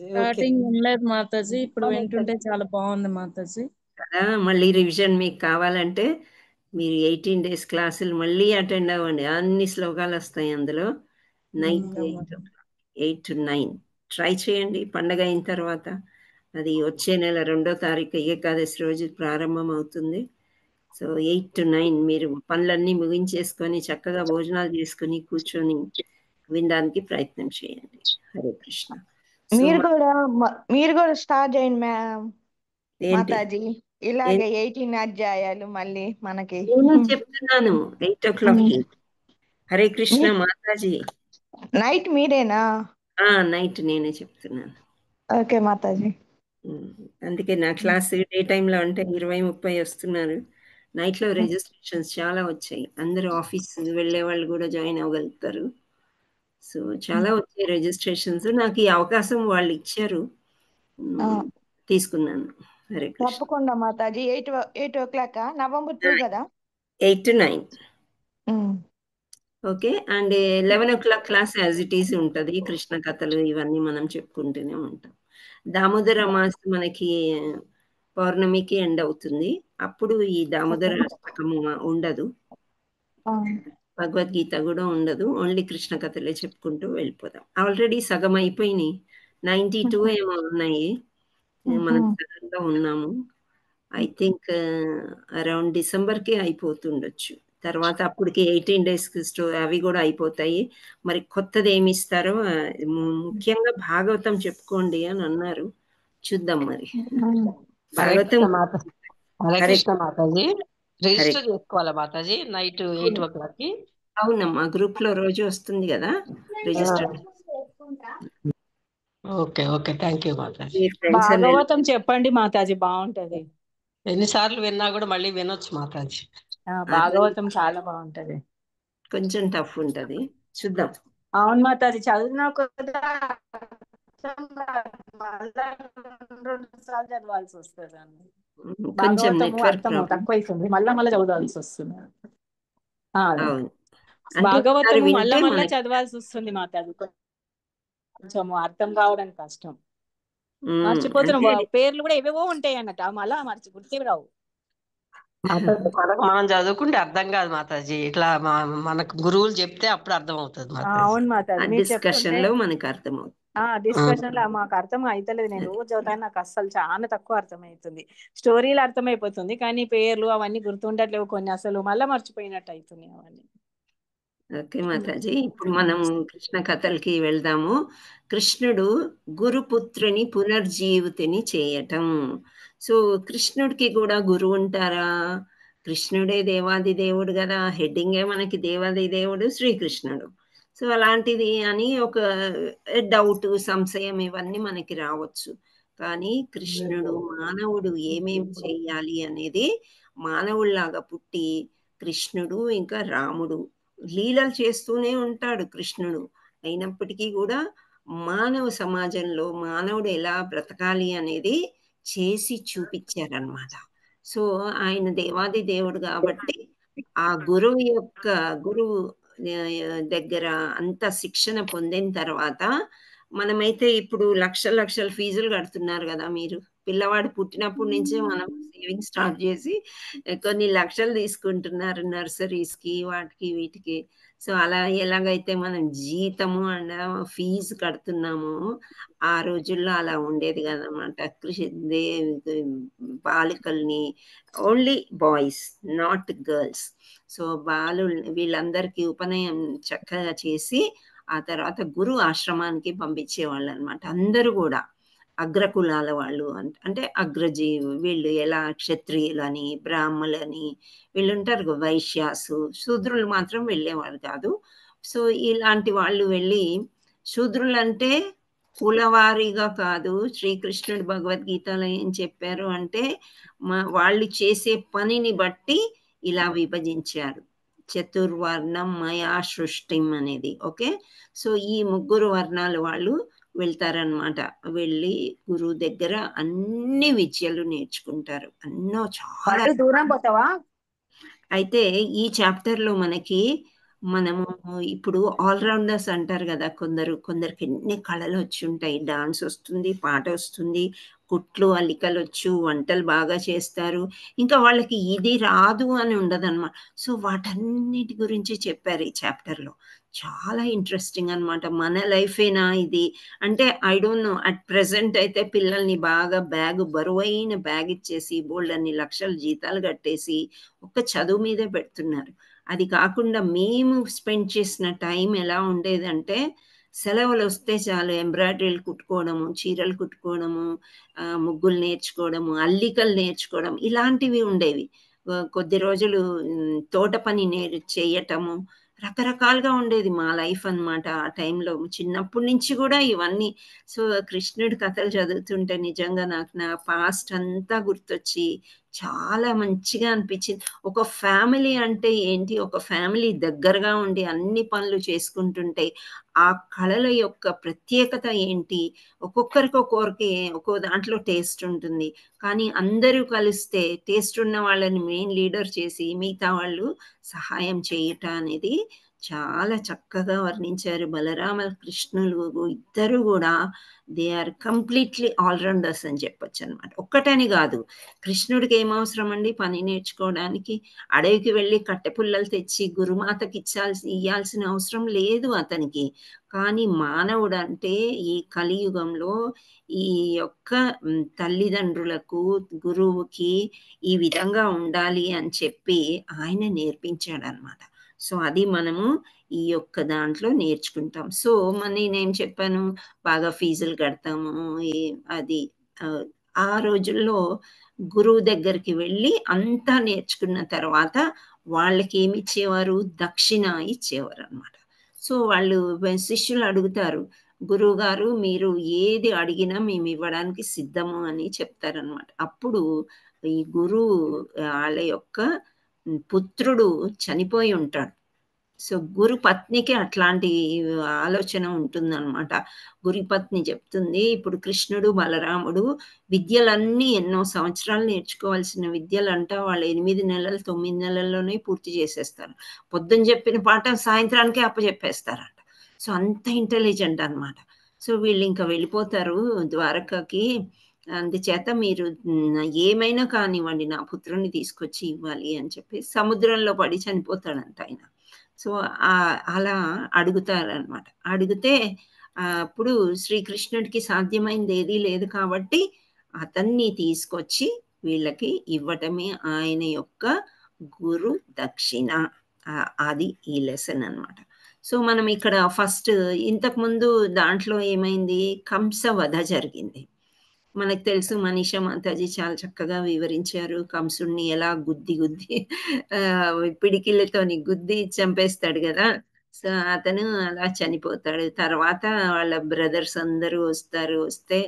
స్టార్టింగ్ వినలేదు మాతాజీ, ఇప్పుడు వింటుంటే చాలా బాగుంది మాతాజీ. కదా, మళ్ళీ రివిజన్ మీకు కావాలంటే మీరు 18 days క్లాసులు మళ్ళీ అటెండ్ అవ్వండి. అన్ని శ్లోకాలు వస్తాయి అందులో. నైట్ 8 to 9 ట్రై చేయండి. పండగ అయిన తర్వాత అది వచ్చే నెల 2వ తారీఖు ఏకాదశి రోజు ప్రారంభం అవుతుంది. సో 8 to 9 మీరు పనులన్నీ ముగించేసుకొని చక్కగా భోజనాలు చేసుకుని కూర్చొని వినడానికి ప్రయత్నం చేయండి. హరే కృష్ణ. మీరు కూడా స్టార్ట్ చేయండి మాతాజీ, ఇలాగే 18 అధ్యాయాలు మళ్ళీ మనకి. చెప్తున్నాను 8 o'clock. హరే కృష్ణ మాతాజీ. నైట్ మీరేనా? నైట్ నేనే చెప్తున్నాను. ఓకే మాతాజీ. అందుకే నా క్లాస్ డే టైంలో అంటే 20-30 వస్తున్నారు. నైట్లో రిజిస్ట్రేషన్స్ చాలా వచ్చాయి. అందరూ ఆఫీస్ వెళ్ళే వాళ్ళు కూడా జాయిన్ అవ్వగలుగుతారు. సో చాలా వచ్చాయి రిజిస్ట్రేషన్స్. నాకు ఈ అవకాశం వాళ్ళు ఇచ్చారు, తీసుకున్నాను. హరే కృష్ణ. తప్పకుండా మాతాజీ. 8 o'clock November 2 కదా? 8 to 9. Okay. And 11 o'clock class as it is ఉంటుంది. కృష్ణ కథలు ఇవన్నీ మనం చెప్పుకుంటూనే ఉంటాం. దామోదర మాస మనకి పౌర్ణమికి ఎండ్ అవుతుంది. అప్పుడు ఈ దామోదర అష్టకము ఉండదు, భగవద్గీత కూడా ఉండదు. ఓన్లీ కృష్ణ కథలే చెప్పుకుంటూ వెళ్ళిపోదాం. ఆల్రెడీ సగం అయిపోయినాయి. 92 ఏమో ఉన్నాయి. మనం సగంలో ఉన్నాము. ఐ థింక్ అరౌండ్ డిసెంబర్కి అయిపోతుండొచ్చు. తర్వాత అప్పటికి 18 daysకి అవి కూడా అయిపోతాయి. మరి కొత్తది ఏమి ఇస్తారో, ముఖ్యంగా భాగవతం చెప్పుకోండి అని అన్నారు. చూద్దాం మరి. భాగవతం హరే కృష్ణ మాతాజీ. రిజిస్టర్ చేసుకోవాలా మాతాజీ నైట్ 8 o'clock? అవునమ్మా, గ్రూప్ లో రోజు వస్తుంది కదా register. Okay okay, thank you Mataji. Bhagavatam చెప్పండి మాతాజీ, బాగుంటది. ఎన్నిసార్లు విన్నా కూడా మళ్ళీ వినొచ్చు మాతాజీ. భాగవతం చాలా బాగుంటది. కొంచెం టఫ్ ఉంటది, చూద్దాం. అవును మాతాజీ, చదివినా కదా 2 సార్లు చదవాల్సి వస్తుంది. కొంచెం అర్థం తక్కువ అవుతుంది, మళ్ళా చదవాల్సి వస్తుంది. అవును, భాగవతము మళ్ళా చదవాల్సి వస్తుంది మాతాజీ. కొంచెం అర్థం కావడం కష్టం. మర్చిపోతున్నాం, పేర్లు కూడా ఏవేవో ఉంటాయి అన్నట్టు, మళ్ళా గుర్తు రావు. మనం చదువుకుంటే అర్థం కాదు మాతాజీ, ఇట్లా మనకు గురువులు చెప్తే అప్పుడు అర్థం అవుతుంది మాతాజీ. అవును మాతాజీ, డిస్కషన్ లో మనకు అర్థం అవుతుంది. డిస్కషన్ లో మాకు అర్థం అవుతలేదు. నేను రోజు చదువుతాను, నాకు అస్సలు చాలా తక్కువ అర్థమవుతుంది. స్టోరీలు అర్థమైపోతుంది కానీ పేర్లు అవన్నీ గుర్తుండట్లేవు కొన్ని, అసలు మళ్ళీ మర్చిపోయినట్టు అవుతుంది అవన్నీ. ఓకే మాతాజీ, ఇప్పుడు మనం కృష్ణ కథలకి వెళ్దాము. కృష్ణుడు గురుపుత్రుని పునర్జీవితిని చేయటం. సో కృష్ణుడికి కూడా గురువు ఉంటారా? కృష్ణుడే దేవాది దేవుడు కదా, హెడ్డింగే మనకి దేవాది దేవుడు శ్రీకృష్ణుడు. సో అలాంటిది అని ఒక డౌట్, సంశయం ఇవన్నీ మనకి రావచ్చు. కానీ కృష్ణుడు మానవుడు ఏమేం చెయ్యాలి అనేది, మానవుల్లాగా పుట్టి కృష్ణుడు ఇంకా రాముడు లీలలు చేస్తూనే ఉంటాడు కృష్ణుడు. అయినప్పటికీ కూడా మానవ సమాజంలో మానవుడు ఎలా బ్రతకాలి అనేది చేసి చూపించారనమాట. సో ఆయన దేవాది దేవుడు కాబట్టి ఆ గురువు దగ్గర అంత శిక్షణ పొందిన తర్వాత, మనమైతే ఇప్పుడు లక్షల ఫీజులు కడుతున్నారు కదా మీరు. పిల్లవాడు పుట్టినప్పటి నుంచే మనం సేవింగ్ స్టార్ట్ చేసి కొన్ని లక్షలు తీసుకుంటున్నారు నర్సరీస్కి, వాటికి వీటికి. సో అలా ఎలాగైతే మనం జీతము అండ్ ఫీజు కడుతున్నామో, ఆ రోజుల్లో అలా ఉండేది కదనమాట. బాలికల్ని only boys, not girls. So వీళ్ళందరికీ ఉపనయనం చక్కగా చేసి ఆ తర్వాత గురు ఆశ్రమానికి పంపించేవాళ్ళు అనమాట. అందరూ కూడా అగ్రకులాల వాళ్ళు, అంటే అగ్రజీవు వీళ్ళు, ఎలా క్షత్రియులని బ్రాహ్మలని వీళ్ళు ఉంటారు, వైశ్యాసు. శూద్రులు మాత్రం వెళ్ళేవారు కాదు. సో ఇలాంటి వాళ్ళు వెళ్ళి, శూద్రులు అంటే కులవారీగా కాదు. శ్రీకృష్ణుడు భగవద్గీతలో ఏం చెప్పారు అంటే, వాళ్ళు చేసే పనిని బట్టి ఇలా విభజించారు. చతుర్వర్ణం మయా సృష్టిం అనేది. ఓకే, సో ఈ 3 వర్ణాల వాళ్ళు వెళ్తారనమాట. వెళ్ళి గురువు దగ్గర అన్ని విద్యలు నేర్చుకుంటారు. చాలా దూరం పోతావా. అయితే ఈ చాప్టర్ లో మనము ఇప్పుడు ఆల్రౌండర్స్ అంటారు కదా, కొందరికి ఎన్ని కళలు వచ్చి ఉంటాయి. డాన్స్ వస్తుంది, పాట వస్తుంది, కుట్లు అల్లికలు వచ్చు, వంటలు బాగా చేస్తారు, ఇంకా వాళ్ళకి ఇది రాదు అని ఉండదన్నమాట. సో వాటన్నిటి గురించి చెప్పారు ఈ చాప్టర్లో. చాలా ఇంట్రెస్టింగ్ అనమాట. మన లైఫేనా ఇది అంటే, I don't know. At present అయితే పిల్లల్ని బాగా బరువైన బ్యాగ్ ఇచ్చేసి బోల్డ్ అన్ని లక్షలు జీతాలు కట్టేసి ఒక్క చదువు మీదే పెడుతున్నారు. అది కాకుండా మేము స్పెండ్ చేసిన టైం ఎలా ఉండేదంటే, సెలవులు వస్తే చాలు ఎంబ్రాయిడరీలు కుట్టుకోవడము, చీరలు కుట్టుకోవడము, ముగ్గులు నేర్చుకోవడము, అల్లికలు నేర్చుకోవడం, ఇలాంటివి ఉండేవి. కొద్ది రోజులు తోట పని చేయటము, రకరకాలుగా ఉండేది మా లైఫ్ అన్నమాట ఆ టైంలో. చిన్నప్పటి నుంచి కూడా ఇవన్నీ. సో కృష్ణుడి కథలు చదువుతుంటే నిజంగా నాకు నా పాస్ట్ అంతా గుర్తొచ్చి చాలా మంచిగా అనిపించింది. ఒక ఫ్యామిలీ అంటే ఏంటి, ఒక ఫ్యామిలీ దగ్గరగా ఉండి అన్ని పనులు చేసుకుంటుంటే ఆ కళల యొక్క ప్రత్యేకత ఏంటి, ఒక్కొక్కరికి ఒక్కో దాంట్లో టేస్ట్ ఉంటుంది. కానీ అందరూ కలిస్తే టేస్ట్ ఉన్న వాళ్ళని మెయిన్ లీడర్ చేసి మిగతా వాళ్ళు సహాయం చేయటం అనేది చాలా చక్కగా వర్ణించారు. బలరామ కృష్ణులు ఇద్దరు కూడా దే ఆర్ కంప్లీట్లీ ఆల్రౌండర్స్ అని చెప్పొచ్చు అనమాట. ఒక్కటని కాదు, కృష్ణుడికి ఏం అవసరం అండి పని నేర్చుకోవడానికి? అడవికి వెళ్ళి కట్టెపుల్లలు తెచ్చి గురుమాతకి ఇయ్యాల్సిన అవసరం లేదు అతనికి. కానీ మానవుడు అంటే ఈ కలియుగంలో ఈ యొక్క తల్లిదండ్రులకు గురువుకి ఈ విధంగా ఉండాలి అని చెప్పి ఆయన నేర్పించాడు అనమాట. సో అది మనము ఈ యొక్క దాంట్లో నేర్చుకుంటాం. సో నేనేం చెప్పాను, బాగా ఫీజులు కడతాము అది ఆ రోజుల్లో గురువు దగ్గరికి వెళ్ళి అంతా నేర్చుకున్న తర్వాత వాళ్ళకి ఏమి ఇచ్చేవారు, దక్షిణ ఇచ్చేవారు అనమాట. సో వాళ్ళు శిష్యులు అడుగుతారు, గురువు గారు మీరు ఏది అడిగినా మేము ఇవ్వడానికి సిద్ధము అని చెప్తారనమాట. అప్పుడు ఈ గురువు వాళ్ళ యొక్క పుత్రుడు చనిపోయి ఉంటాడు. సో గురు పత్నికి అట్లాంటి ఆలోచన ఉంటుందన్నమాట. గురు పత్ని చెప్తుంది, ఇప్పుడు కృష్ణుడు బలరాముడు విద్యలన్నీ ఎన్నో సంవత్సరాలు నేర్చుకోవాల్సిన విద్యలంట వాళ్ళు 8 నెలలు 9 నెలల్లోనే పూర్తి చేసేస్తారు. పొద్దున్న చెప్పిన పాఠం సాయంత్రానికే అప్పచెప్పేస్తారంట. సో అంత ఇంటెలిజెంట్ అనమాట. సో వీళ్ళు ఇంకా వెళ్ళిపోతారు ద్వారకకి. అందుచేత మీరు ఏమైనా కానివ్వండి నా పుత్రుని తీసుకొచ్చి ఇవ్వాలి అని చెప్పి సముద్రంలో పడి చనిపోతాడంట ఆయన. సో అలా అడుగుతారనమాట. అడిగితే అప్పుడు శ్రీకృష్ణుడికి సాధ్యమైంది ఏదీ లేదు కాబట్టి అతన్ని తీసుకొచ్చి వీళ్ళకి ఇవ్వటమే ఆయన యొక్క గురు దక్షిణ. అది ఈ లెసన్ అనమాట. సో మనం ఇక్కడ ఫస్ట్ ఇంతకుముందు దాంట్లో ఏమైంది, కంస వధ జరిగింది. మనకు తెలుసు మనీషా మాతాజీ చాలా చక్కగా వివరించారు. కంసుడిని ఎలా గుద్ది పిడికిళ్ళతోని గుద్ది చంపేస్తాడు కదా. సో అతను అలా చనిపోతాడు. తర్వాత వాళ్ళ బ్రదర్స్ అందరూ వస్తే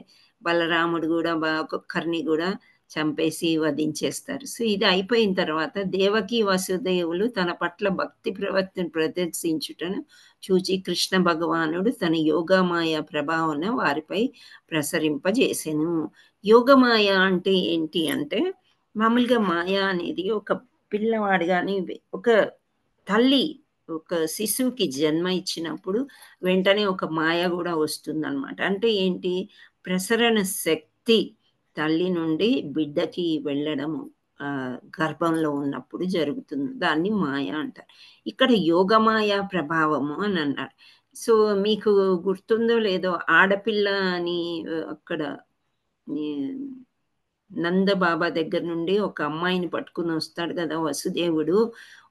బలరాముడు కూడా ఒక్కొక్కరిని కూడా చంపేసి వధించేస్తారు. సో ఇది అయిపోయిన తర్వాత దేవకి వసుదేవులు తన పట్ల భక్తి ప్రవర్తన ప్రదర్శించుటను చూచి కృష్ణ భగవానుడు తన యోగమాయ ప్రభావం వారిపై ప్రసరింపజేసెను. యోగమాయ అంటే ఏంటి అంటే, మామూలుగా మాయ అనేది ఒక పిల్లవాడు కానీ ఒక తల్లి ఒక శిశువుకి జన్మ ఇచ్చినప్పుడు వెంటనే ఒక మాయ కూడా వస్తుందన్నమాట. అంటే ఏంటి, ప్రసరణ శక్తి తల్లి నుండి బిడ్డకి వెళ్ళడము గర్భంలో ఉన్నప్పుడు జరుగుతుంది. దాన్ని మాయ అంటారు. ఇక్కడ యోగమాయ ప్రభావము అని అన్నారు. సో మీకు గుర్తుందో లేదో, ఆడపిల్ల అని అక్కడ నందబాబా దగ్గర నుండి ఒక అమ్మాయిని పట్టుకుని వస్తాడు కదా వసుదేవుడు.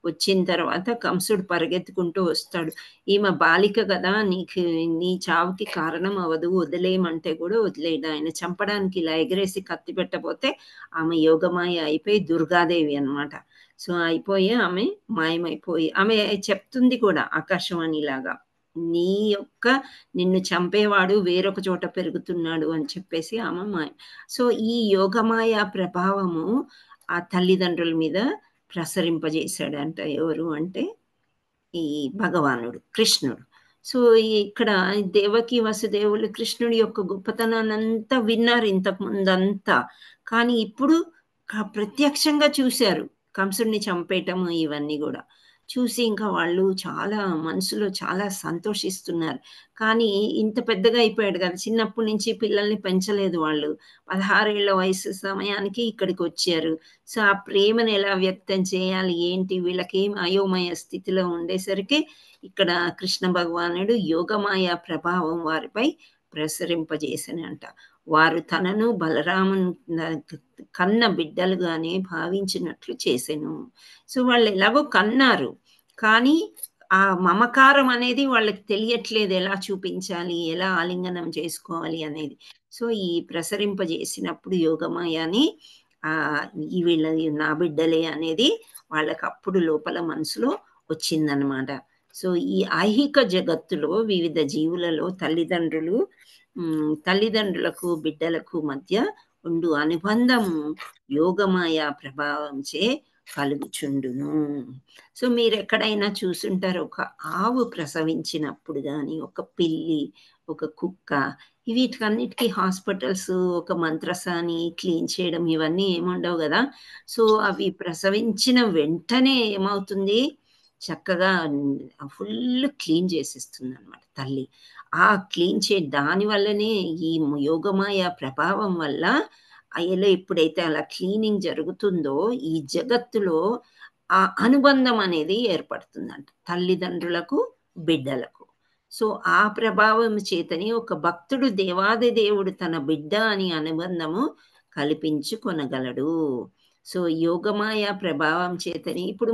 వచ్చిన తర్వాత కంసుడు పరిగెత్తుకుంటూ వస్తాడు. ఈమె బాలిక కదా, నీ చావుకి కారణం అవ్వదు, వదిలేయమంటే కూడా వదిలేడు. ఆయన చంపడానికి ఇలా ఎగరేసి కత్తి పెట్టబోతే ఆమె యోగమాయ అయిపోయి దుర్గాదేవి అనమాట. సో అయిపోయి ఆమె మాయమైపోయి ఆమె చెప్తుంది కూడా ఆకాశవాణిలాగా, నిన్ను చంపేవాడు వేరొక చోట పెరుగుతున్నాడు అని చెప్పేసి ఆమె మాయ. సో ఈ యోగమాయ ప్రభావము ఆ తల్లిదండ్రుల మీద ప్రసరింపజేశాడంట. ఎవరు అంటే ఈ భగవానుడు కృష్ణుడు. సో ఇక్కడ దేవకి వసుదేవులు కృష్ణుడి యొక్క గొప్పతనాన్ని అంతా విన్నారు ఇంతకు ముందంతా. కానీ ఇప్పుడు ప్రత్యక్షంగా చూశారు కంసుడిని చంపేయటము, ఇవన్నీ కూడా చూసి ఇంకా వాళ్ళు చాలా మనసులో చాలా సంతోషిస్తున్నారు. కానీ ఇంత పెద్దగా అయిపోయాడు కదా, చిన్నప్పటి నుంచి పిల్లల్ని పెంచలేదు వాళ్ళు. 16 ఏళ్ల వయసు సమయానికి ఇక్కడికి వచ్చారు. సో ఆ ప్రేమను ఎలా వ్యక్తం చేయాలి ఏంటి, వీళ్ళకేం అయోమయ స్థితిలో ఉండేసరికి ఇక్కడ కృష్ణ భగవానుడు యోగమాయ ప్రభావం వారిపై ప్రసరింపజేసనంట. వారు తనను బలరామును కన్న బిడ్డలుగానే భావించినట్లు చేసెను. సో వాళ్ళు ఎలాగో కన్నారు, కానీ ఆ మమకారం అనేది వాళ్ళకి తెలియట్లేదు, ఎలా చూపించాలి, ఎలా ఆలింగనం చేసుకోవాలి అనేది. సో ఈ ప్రసరింపజేసినప్పుడు యోగమాయని వీళ్ళ నా బిడ్డలే అనేది వాళ్ళకి అప్పుడు లోపల మనసులో వచ్చిందనమాట. సో ఈ ఐహిక జగత్తులో వివిధ జీవులలో తల్లిదండ్రులకు బిడ్డలకు మధ్య ఉండు అనుబంధము యోగమాయ ప్రభావంచే కలుగుచుండును. సో మీరు ఎక్కడైనా చూసుంటారు, ఒక ఆవు ప్రసవించినప్పుడు కానీ, ఒక పిల్లి, ఒక కుక్క, వీటికన్నిటికీ హాస్పిటల్స్, ఒక మంత్రసాని క్లీన్ చేయడం ఇవన్నీ ఏముండవు కదా. సో అవి ప్రసవించిన వెంటనే ఏమవుతుంది, చక్కగా ఫుల్ క్లీన్ చేసేస్తుంది అనమాట తల్లి. ఆ క్లీన్ దానివల్లనే ఈ యోగమాయ ప్రభావం వల్ల అయ్యలో ఎప్పుడైతే అలా క్లీనింగ్ జరుగుతుందో ఈ జగత్తులో ఆ అనుబంధం అనేది ఏర్పడుతుందంట తల్లిదండ్రులకు బిడ్డలకు. సో ఆ ప్రభావం చేతని ఒక భక్తుడు దేవాది దేవుడు తన బిడ్డ అని అనుబంధము కల్పించుకొనగలడు. సో యోగమాయ ప్రభావం చేతని ఇప్పుడు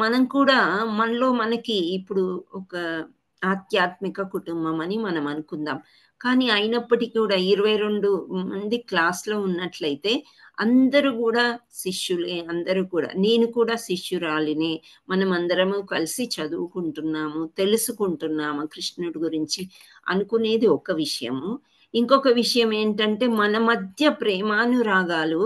మనం కూడా మనకి ఇప్పుడు ఒక ఆధ్యాత్మిక కుటుంబం అని మనం అనుకుందాం. కానీ అయినప్పటికీ కూడా 22 మంది క్లాస్లో ఉన్నట్లయితే అందరూ కూడా శిష్యులే. అందరూ కూడా, నేను కూడా శిష్యురాలినే. మనం అందరము కలిసి చదువుకుంటున్నాము, తెలుసుకుంటున్నాము కృష్ణుడి గురించి అనుకునేది ఒక విషయము. ఇంకొక విషయం ఏంటంటే మన మధ్య ప్రేమానురాగాలు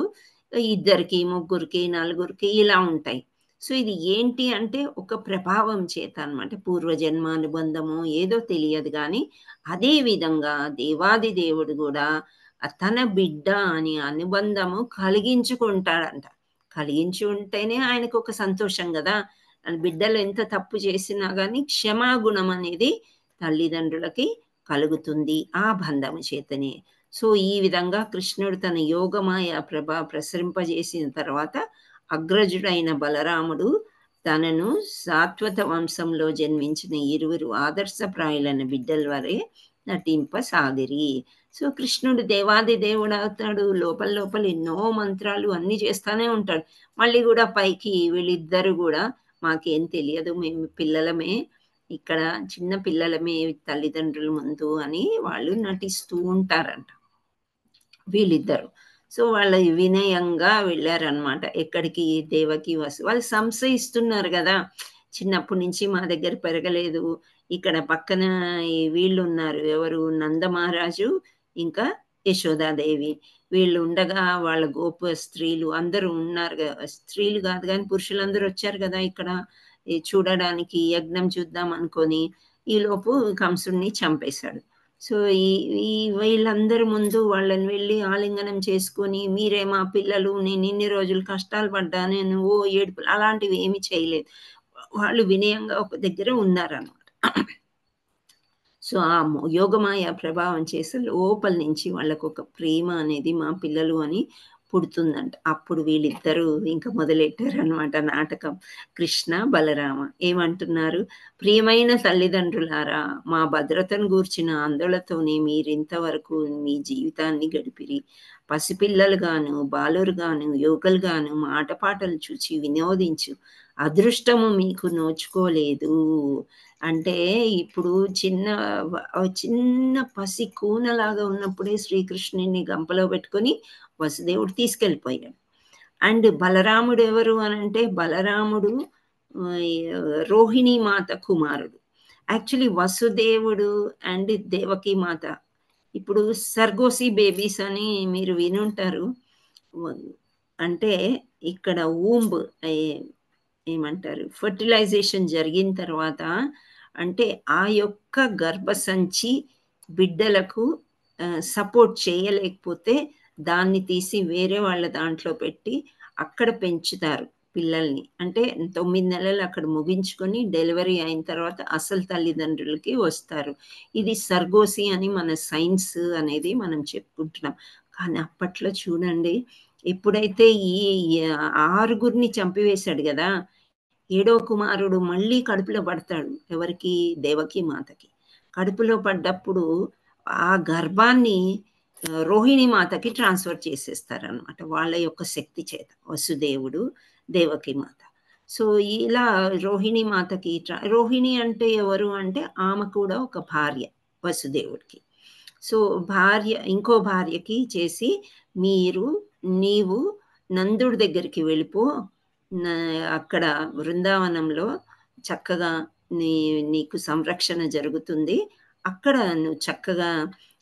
2, 3, 4 ఇలా ఉంటాయి. సో ఇది ఏంటి అంటే ఒక ప్రభావం చేత అనమాట, పూర్వజన్మానుబంధము ఏదో తెలియదు కానీ అదే విధంగా దేవాది దేవుడు కూడా తన బిడ్డ అని అనుబంధము కలిగించుకుంటాడంట. కలిగించి ఉంటేనే ఆయనకు ఒక సంతోషం కదా. బిడ్డలు ఎంత తప్పు చేసినా కానీ క్షమాగుణం అనేది తల్లిదండ్రులకి కలుగుతుంది ఆ బంధము చేతనే. సో ఈ విధంగా కృష్ణుడు తన యోగమాయ ప్రసరింపజేసిన తర్వాత అగ్రజుడైన బలరాముడు తనను సాత్వత వంశంలో జన్మించిన 2 ఆదర్శప్రాయులైన బిడ్డల వరే నటింపసాగిరి. సో కృష్ణుడు దేవాది దేవుడు అవుతాడు, లోపల ఎన్నో మంత్రాలు అన్ని చేస్తానే ఉంటాడు. మళ్ళీ కూడా పైకి వీళ్ళిద్దరు కూడా మాకేం తెలియదు, మేము పిల్లలమే, ఇక్కడ చిన్న పిల్లలమే తల్లిదండ్రుల ముందు అని వాళ్ళు నటిస్తూ ఉంటారంట వీళ్ళిద్దరు. సో వాళ్ళు వినయంగా వెళ్ళారనమాట. ఎక్కడికి? దేవకి వాళ్ళు సంశయిస్తున్నారు కదా, చిన్నప్పటి నుంచి మా దగ్గర పెరగలేదు. ఇక్కడ పక్కన వీళ్ళు ఉన్నారు, ఎవరు, నందమహారాజు ఇంకా యశోదాదేవి. వీళ్ళు ఉండగా వాళ్ళ గోప స్త్రీలు అందరూ ఉన్నారు కదా, స్త్రీలు కాదు కానీ పురుషులందరూ వచ్చారు కదా ఇక్కడ చూడడానికి, యజ్ఞం చూద్దాం అనుకొని. ఈలోపు కంసుడిని చంపేశాడు. సో వీళ్ళందరి ముందు వాళ్ళని వెళ్ళి ఆలింగనం చేసుకొని, మీరే మా పిల్లలు, నేను ఇన్ని రోజులు కష్టాలు పడ్డాను, నువ్వు ఏడుపులు, అలాంటివి ఏమి చేయలేదు. వాళ్ళు వినయంగా ఒక దగ్గర ఉన్నారన్నమాట. సో ఆ యోగమాయ ప్రభావం చేసి లోపల నుంచి వాళ్ళకు ఒక ప్రేమ అనేది మా పిల్లలు అని పుడుతుందంట. అప్పుడు వీళ్ళిద్దరూ ఇంకా మొదలెట్టారు అనమాట నాటకం. కృష్ణ బలరామ ఏమంటున్నారు, ప్రియమైన తల్లిదండ్రులారా, మా భద్రతను గూర్చిన ఆందోళనతోనే మీరింతవరకు మీ జీవితాన్ని గడిపిరి. పసిపిల్లలుగాను బాలురుగాను యోగులుగాను ఆటపాటలు చూచి వినోదించు అదృష్టము మీకు నోచుకోలేదు. అంటే ఇప్పుడు చిన్న పసి కూనలాగా ఉన్నప్పుడే శ్రీకృష్ణుని గంపలో పెట్టుకొని వసుదేవుడు తీసుకెళ్ళిపోయాడు. అండ్ బలరాముడు ఎవరు అని అంటే, బలరాముడు రోహిణీ మాత కుమారుడు. యాక్చువల్లీ వసుదేవుడు అండ్ దేవకి మాత ఇప్పుడు సర్గోసి బేబీస్ అని మీరు వినుంటారు. అంటే ఇక్కడ ఊంబ్ ఏమంటారు, ఫర్టిలైజేషన్ జరిగిన తర్వాత అంటే ఆ యొక్క గర్భసంచి బిడ్డలకు సపోర్ట్ చేయలేకపోతే దాన్ని తీసి వేరే వాళ్ళ దాంట్లో పెట్టి అక్కడ పెంచుతారు పిల్లల్ని. అంటే 9 నెలలు అక్కడ ముగించుకొని డెలివరీ అయిన తర్వాత అసలు తల్లిదండ్రులకి వస్తారు. ఇది సర్గోసి అని మన సైన్స్ అనేది మనం చెప్పుకుంటున్నాం. కానీ అప్పట్లో చూడండి, ఎప్పుడైతే ఈ 6 చంపివేశాడు కదా, 7వ కుమారుడు మళ్ళీ కడుపులో పడతాడు. ఎవరికి? దేవకి మాతకి. కడుపులో పడ్డప్పుడు ఆ గర్భాన్ని రోహిణి మాతకి ట్రాన్స్ఫర్ చేసేస్తారనమాట వాళ్ళ యొక్క శక్తి చేత, వసుదేవుడు దేవకి మాత. సో ఇలా రోహిణి మాతకి రోహిణి అంటే ఎవరు అంటే ఆమె కూడా ఒక భార్య వసుదేవుడికి. సో ఇంకో భార్యకి చేసి, నీవు నందుడి దగ్గరికి వెళ్ళిపో, అక్కడ బృందావనంలో చక్కగా నీకు సంరక్షణ జరుగుతుంది, అక్కడ నువ్వు చక్కగా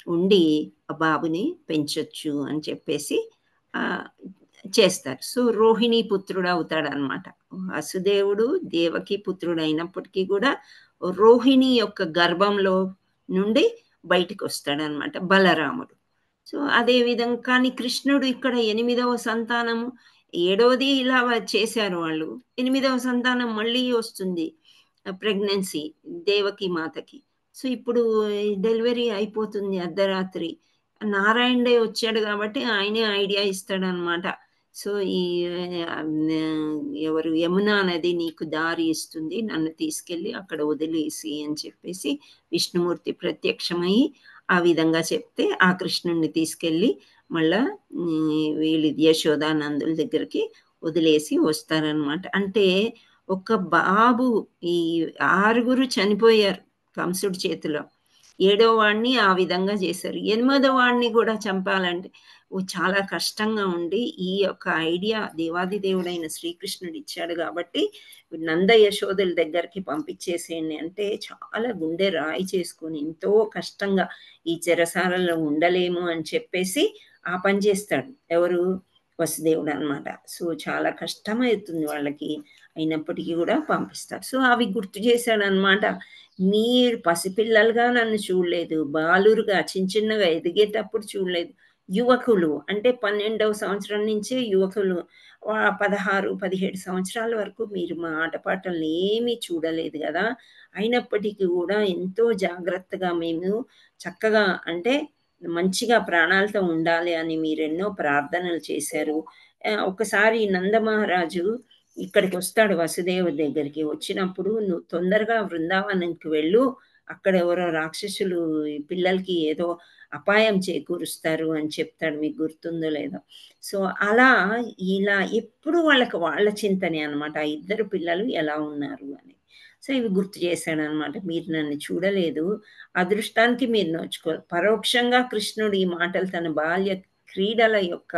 ఉండి ఆ బాబుని పెంచొచ్చు అని చెప్పేసి చేస్తారు. సో రోహిణి పుత్రుడు అవుతాడు అనమాట. వసుదేవుడు దేవకి పుత్రుడు అయినప్పటికీ కూడా రోహిణి యొక్క గర్భంలో నుండి బయటికి వస్తాడనమాట బలరాముడు. సో అదే విధంగా కానీ కృష్ణుడు ఇక్కడ 8వ సంతానము, 7వది ఇలా చేశారు వాళ్ళు, 8వ సంతానం మళ్ళీ వస్తుంది ప్రెగ్నెన్సీ దేవకి మాతకి. సో ఇప్పుడు డెలివరీ అయిపోతుంది అర్ధరాత్రి. నారాయణుడే వచ్చాడు కాబట్టి ఆయనే ఐడియా ఇస్తాడనమాట. సో ఈ ఎవరు యమునా నది నీకు దారి ఇస్తుంది, నన్ను తీసుకెళ్ళి అక్కడ వదిలేసి అని చెప్పేసి విష్ణుమూర్తి ప్రత్యక్షమై ఆ విధంగా చెప్తే ఆ కృష్ణుడిని తీసుకెళ్ళి మళ్ళా వీళ్ళు యశోదానందుల దగ్గరికి వదిలేసి వస్తారనమాట. అంటే ఒక బాబు, ఈ 6 చనిపోయారు కంసుడి చేతిలో, 7వ వాడిని ఆ విధంగా చేశారు. 8వ వాడిని కూడా చంపాలంటే చాలా కష్టంగా ఉండి ఈ యొక్క ఐడియా దేవాది దేవుడైన శ్రీకృష్ణుడు ఇచ్చాడు కాబట్టి నంద యశోదల దగ్గరికి పంపించేసేయండి అంటే చాలా గుండె రాయి చేసుకొని ఎంతో కష్టంగా ఈ చెరసాలలో ఉండలేము అని చెప్పేసి ఆ పని చేస్తాడు ఎవరు, వసుదేవుడు అనమాట. సో చాలా కష్టమవుతుంది వాళ్ళకి, అయినప్పటికీ కూడా పంపిస్తాడు. సో అవి గుర్తు చేశాడు అనమాట. మీరు పసిపిల్లలుగా నన్ను చూడలేదు, బాలురుగా చిన్నగా ఎదిగేటప్పుడు చూడలేదు, యువకులు అంటే 12వ సంవత్సరం నుంచే యువకులు 16-17 సంవత్సరాల వరకు మీరు మా ఆటపాటలను ఏమీ చూడలేదు కదా, అయినప్పటికీ కూడా ఎంతో జాగ్రత్తగా మేము చక్కగా అంటే మంచిగా ప్రాణాలతో ఉండాలి అని మీరెన్నో ప్రార్థనలు చేశారు. ఒకసారి నందమహారాజు ఇక్కడికి వస్తాడు వసుదేవ దగ్గరికి. వచ్చినప్పుడు నువ్వు తొందరగా బృందావనానికి వెళ్ళు, అక్కడ ఎవరో రాక్షసులు పిల్లలకి ఏదో అపాయం చేకూరుస్తారు అని చెప్తాడు, మీకు గుర్తుందో లేదో. సో అలా ఇలా ఎప్పుడు వాళ్ళ చింతనే అనమాట, ఆ 2 పిల్లలు ఎలా ఉన్నారు అని. సో ఇవి గుర్తు చేశాడు అనమాట. మీరు నన్ను చూడలేదు, అదృష్టానికి మీరు నోచుకోరు. పరోక్షంగా కృష్ణుడు ఈ మాటలు తన బాల్య క్రీడల యొక్క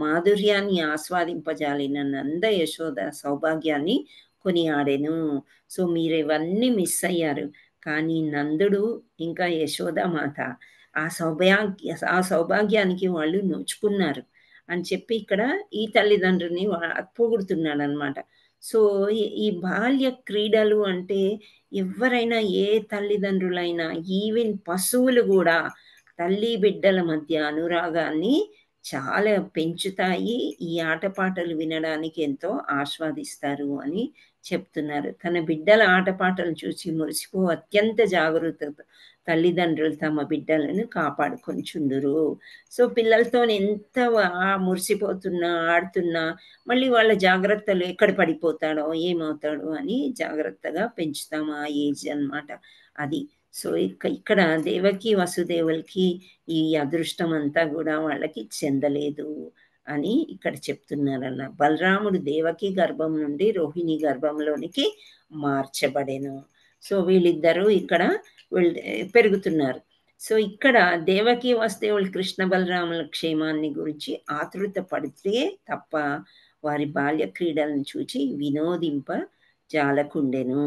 మాధుర్యాన్ని ఆస్వాదింపజాలిన నంద యశోద సౌభాగ్యాన్ని కొనియాడెను. సో మీరు ఇవన్నీ మిస్ అయ్యారు, కానీ నందుడు ఇంకా యశోదామాత ఆ సౌభాగ్యానికి వాళ్ళు నోచుకున్నారు అని చెప్పి ఇక్కడ ఈ తల్లిదండ్రుని పొగుడుతున్నాడు అనమాట. సో ఈ బాల్య క్రీడలు అంటే ఎవరైనా ఏ తల్లిదండ్రులైనా ఈవెన్ పశువులు కూడా తల్లి బిడ్డల మధ్య అనురాగాన్ని చాలా పెంచుతాయి, ఈ ఆటపాటలు వినడానికి ఎంతో ఆస్వాదిస్తారు అని చెప్తున్నారు. తన బిడ్డల ఆటపాటలు చూసి మురిసిపో అత్యంత జాగరూకత తల్లిదండ్రులు తమ బిడ్డలను కాపాడుకొంచుందురు. సో పిల్లలతో ఎంత మురిసిపోతున్నా ఆడుతున్నా మళ్ళీ వాళ్ళ జాగ్రత్తలు ఎక్కడ పడిపోతాడో ఏమవుతాడో అని జాగ్రత్తగా పెంచుతాము ఆ ఏజ్ అన్నమాట అది. సో ఇక్కడ దేవకి వసుదేవులకి ఈ అదృష్టం అంతా కూడా వాళ్ళకి చెందలేదు అని ఇక్కడ చెప్తున్నారన్న. బలరాముడు దేవకి గర్భం నుండి రోహిణి గర్భంలోనికి మార్చబడెను. సో వీళ్ళిద్దరూ ఇక్కడ పెరుగుతున్నారు. సో ఇక్కడ దేవకి వసుదేవులు కృష్ణ బలరాముల క్షేమాన్ని గురించి ఆతృత పడితే తప్ప వారి బాల్య క్రీడలను చూచి వినోదింప జాలకుండెను.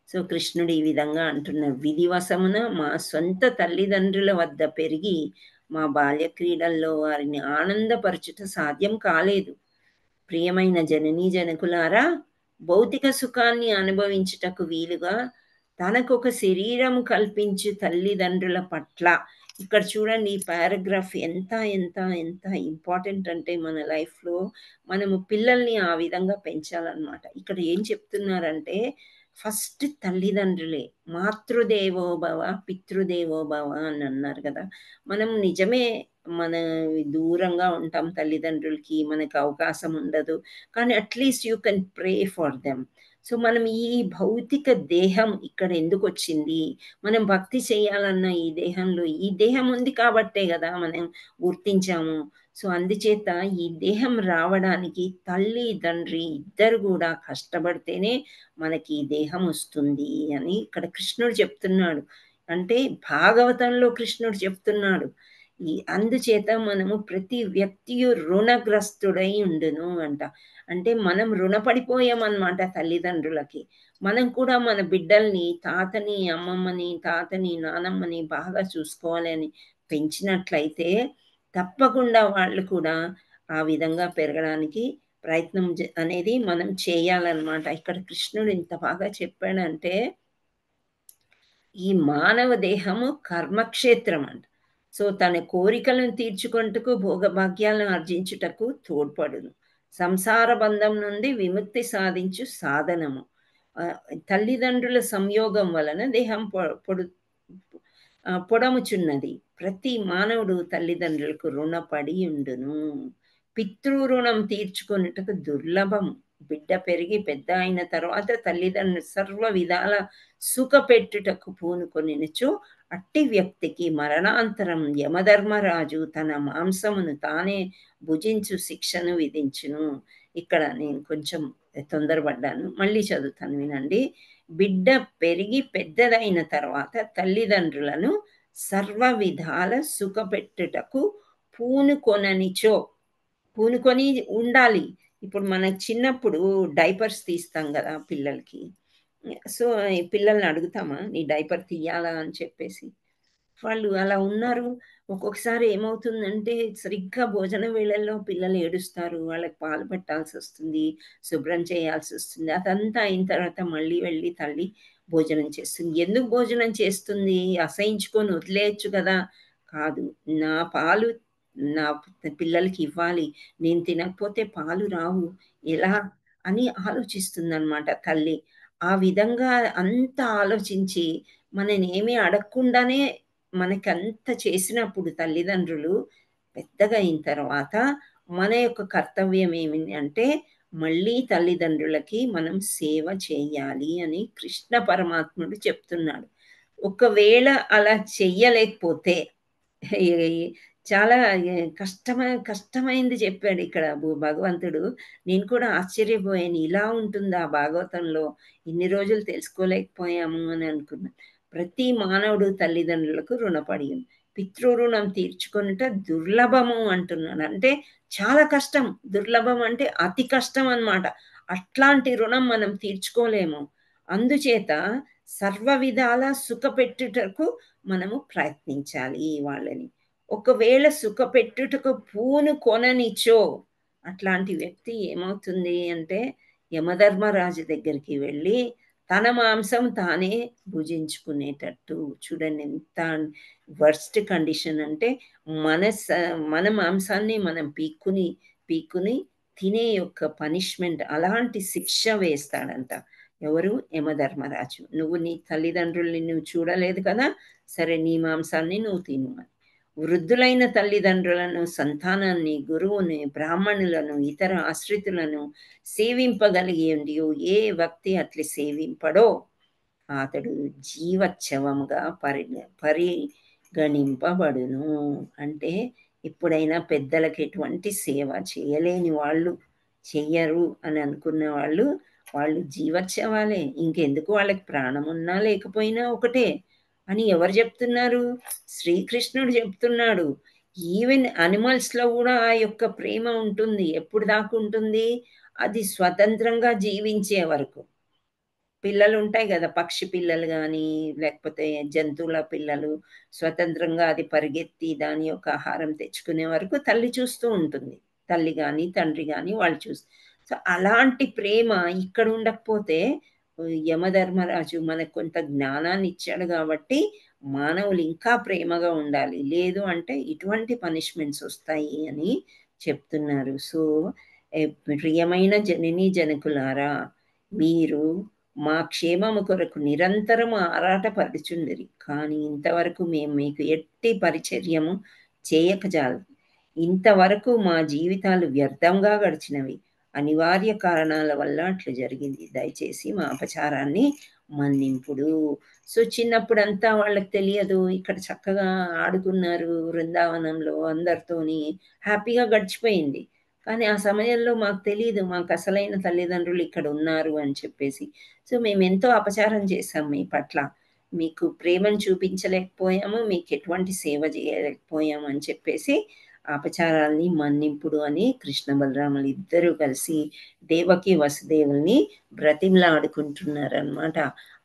సో కృష్ణుడు ఈ విధంగా అంటున్న, విధివశమున మా సొంత తల్లిదండ్రుల వద్ద పెరిగి మా బాల్య క్రీడల్లో వారిని ఆనందపరచుట సాధ్యం కాలేదు. ప్రియమైన జననీ జనకులారా, భౌతిక సుఖాన్ని అనుభవించుటకు వీలుగా తనకొక శరీరం కల్పించు తల్లిదండ్రుల పట్ల, ఇక్కడ చూడండి ఈ పారాగ్రాఫ్ ఎంత ఎంత ఎంత ఇంపార్టెంట్ అంటే మన లైఫ్లో మనము పిల్లల్ని ఆ విధంగా పెంచాలన్నమాట. ఇక్కడ ఏం చెప్తున్నారంటే ఫస్ట్ తల్లిదండ్రులే, మాతృదేవోభవ పితృదేవోభవ అని అన్నారు కదా. మనం నిజమే మన దూరంగా ఉంటాం తల్లిదండ్రులకి, మనకు అవకాశం ఉండదు, కానీ at least you can pray for them. So మనం ఈ భౌతిక దేహం ఇక్కడ ఎందుకు వచ్చింది, మనం భక్తి చేయాలన్న ఈ దేహం ఉంది కాబట్టే కదా మనం గుర్తించాము. సో అందుచేత ఈ దేహం రావడానికి తల్లి తండ్రి ఇద్దరు కూడా కష్టపడితేనే మనకి ఈ దేహం వస్తుంది అని ఇక్కడ కృష్ణుడు చెప్తున్నాడు. అంటే భాగవతంలో కృష్ణుడు చెప్తున్నాడు, అందుచేత మనము ప్రతి వ్యక్తియు రుణగ్రస్తుడై ఉండును అంట. అంటే మనం రుణపడిపోయామన్నమాట తల్లిదండ్రులకి. మనం కూడా మన బిడ్డల్ని తాతని అమ్మమ్మని తాతని నానమ్మని బాగా చూసుకోవాలని పెంచినట్లయితే తప్పకుండా వాళ్ళు కూడా ఆ విధంగా పెరగడానికి ప్రయత్నం అనేది మనం చేయాలన్నమాట. ఇక్కడ కృష్ణుడు ఇంత బాగా చెప్పాడంటే ఈ మానవ దేహము కర్మక్షేత్రం అంట. సో తన కోరికలను తీర్చుకుంటకు భోగభాగ్యాలను ఆర్జించుటకు తోడ్పడును. సంసార బంధం నుండి విముక్తి సాధించు సాధనము. తల్లిదండ్రుల సంయోగం వలన దేహం పొడముచున్నది. ప్రతి మానవుడు తల్లిదండ్రులకు రుణపడి ఉండును. పితృ రుణం తీర్చుకున్నట్టుకు దుర్లభం. బిడ్డ పెరిగి పెద్ద అయిన తర్వాత తల్లిదండ్రులు సర్వ విధాల సుఖపెట్టుటకు పూనుకొనినచో అట్టి వ్యక్తికి మరణాంతరం యమధర్మరాజు తన మాంసమును తానే భుజించు శిక్షను విధించును. ఇక్కడ నేను కొంచెం తొందరపడ్డాను, మళ్ళీ చదువుతాను వినండి. బిడ్డ పెరిగి పెద్దదైన తర్వాత తల్లిదండ్రులను సర్వ విధాల సుఖపెట్టుటకు పూనుకొననిచో, పూనుకొని ఉండాలి. ఇప్పుడు మన చిన్నప్పుడు డైపర్స్ తీస్తాం కదా పిల్లలకి. సో పిల్లల్ని అడుగుతామా నీ డైపర్ తీయాలా అని చెప్పేసి. వాళ్ళు అలా ఉన్నారు. ఒక్కొక్కసారి ఏమవుతుందంటే సరిగ్గా భోజన వేళల్లో పిల్లలు ఏడుస్తారు, వాళ్ళకి పాలు పెట్టాల్సి వస్తుంది, శుభ్రం చేయాల్సి వస్తుంది. అదంతా అయిన తర్వాత మళ్ళీ వెళ్ళి తల్లి భోజనం చేస్తుంది. ఎందుకు భోజనం చేస్తుంది? అసహించుకొని వదిలేయచ్చు కదా. కాదు, నా పాలు నా పిల్లలకి ఇవ్వాలి, నేను తినకపోతే పాలు రావు ఎలా అని ఆలోచిస్తుందన్నమాట తల్లి. ఆ విధంగా అంత ఆలోచించి మనని ఏమీ అడగకుండానే మనకంత చేసినప్పుడు తల్లిదండ్రులు పెద్దగా అయిన తర్వాత మన యొక్క కర్తవ్యం ఏమిటి అంటే మళ్ళీ తల్లిదండ్రులకి మనం సేవ చేయాలి అని కృష్ణ పరమాత్ముడు చెప్తున్నాడు. ఒకవేళ అలా చెయ్యలేకపోతే చాలా కష్టమైంది చెప్పాడు ఇక్కడ భగవంతుడు. నేను కూడా ఆశ్చర్యపోయాను, ఇలా ఉంటుందా భాగవతంలో, ఇన్ని రోజులు తెలుసుకోలేకపోయాము అని అనుకున్నాను. ప్రతి మానవుడు తల్లిదండ్రులకు రుణపడి పితృ రుణం తీర్చుకొనుట దుర్లభము అంటున్నాడు. అంటే చాలా కష్టం. దుర్లభం అంటే అతి కష్టం అన్నమాట. అట్లాంటి రుణం మనం తీర్చుకోలేము. అందుచేత సర్వ విధాల సుఖపెట్టుటకు మనము ప్రయత్నించాలి వాళ్ళని. ఒకవేళ సుఖపెట్టుటకు పూనుకొననిచో అట్లాంటి వ్యక్తి ఏమవుతుంది అంటే యమధర్మరాజు దగ్గరికి వెళ్ళి తన మాంసం తానే భుజించుకునేటట్టు. చూడండి ఎంత వర్స్ట్ కండిషన్ అంటే మన మాంసాన్ని మనం పీక్కుని తినే యొక్క పనిష్మెంట్, అలాంటి శిక్ష వేస్తాడంట. ఎవరు? యమధర్మరాజు. నువ్వు నీ తల్లిదండ్రుల్ని నువ్వు చూడలేదు కదా, సరే నీ మాంసాన్ని నువ్వు తిను అని. వృద్ధులైన తల్లిదండ్రులను, సంతానాన్ని, గురువుని, బ్రాహ్మణులను, ఇతర ఆశ్రితులను సేవింపగలిగి ఉండి ఏ వ్యక్తి అట్లా సేవింపడో అతడు జీవచ్ఛవంగా పరిగణింపబడును. అంటే ఎప్పుడైనా పెద్దలకు ఎటువంటి సేవ చేయలేని వాళ్ళు, చెయ్యరు అని అనుకున్న వాళ్ళు జీవచ్ఛవాలే. ఇంకెందుకు, వాళ్ళకి ప్రాణం ఉన్నా లేకపోయినా ఒకటే అని ఎవరు చెప్తున్నారు? శ్రీకృష్ణుడు చెప్తున్నాడు. ఈవెన్ అనిమల్స్లో కూడా ఆ యొక్క ప్రేమ ఉంటుంది. ఎప్పుడు దాకా ఉంటుంది? అది స్వతంత్రంగా జీవించే వరకు. పిల్లలు ఉంటాయి కదా, పక్షి పిల్లలు కానీ లేకపోతే జంతువుల పిల్లలు, స్వతంత్రంగా అది పరిగెత్తి దాని యొక్క ఆహారం తెచ్చుకునే వరకు తల్లి చూస్తూ ఉంటుంది. తల్లి కానీ తండ్రి కానీ వాళ్ళు చూస్తూ. సో అలాంటి ప్రేమ ఇక్కడ ఉండకపోతే యమధర్మరాజు మనకు కొంత జ్ఞానాన్ని ఇచ్చాడు కాబట్టి మానవులు ఇంకా ప్రేమగా ఉండాలి, లేదు అంటే ఇటువంటి పనిష్మెంట్స్ వస్తాయి అని చెప్తున్నారు. సో ప్రియమైన జననీ జనకులారా, మీరు మా క్షేమము కొరకు నిరంతరము ఆరాటపడుచుండిరి, కానీ ఇంతవరకు మేము మీకు ఎట్టి పరిచర్యము చేయకజాలు. ఇంతవరకు మా జీవితాలు వ్యర్థంగా గడిచినవి. అనివార్య కారణాల వల్ల అట్లా జరిగింది. దయచేసి మా అపచారాన్ని మన్నింపుడు. సో చిన్నప్పుడంతా వాళ్ళకి తెలియదు, ఇక్కడ చక్కగా ఆడుకున్నారు బృందావనంలో, అందరితోని హ్యాపీగా గడిచిపోయింది. కానీ ఆ సమయంలో మాకు తెలియదు, మాకు అసలైన తల్లిదండ్రులు ఇక్కడ ఉన్నారు అని చెప్పేసి. సో మేము ఎంతో అపచారం చేశాం మీ పట్ల. మీకు ప్రేమను చూపించలేకపోయాము, మీకు ఎటువంటి సేవ చేయలేకపోయాము అని చెప్పేసి అపచారాల్ని మన్నింపుడు అని కృష్ణ బలరాములు ఇద్దరూ కలిసి దేవకి వసుదేవుల్ని బ్రతిమలాడుకుంటున్నారనమాట.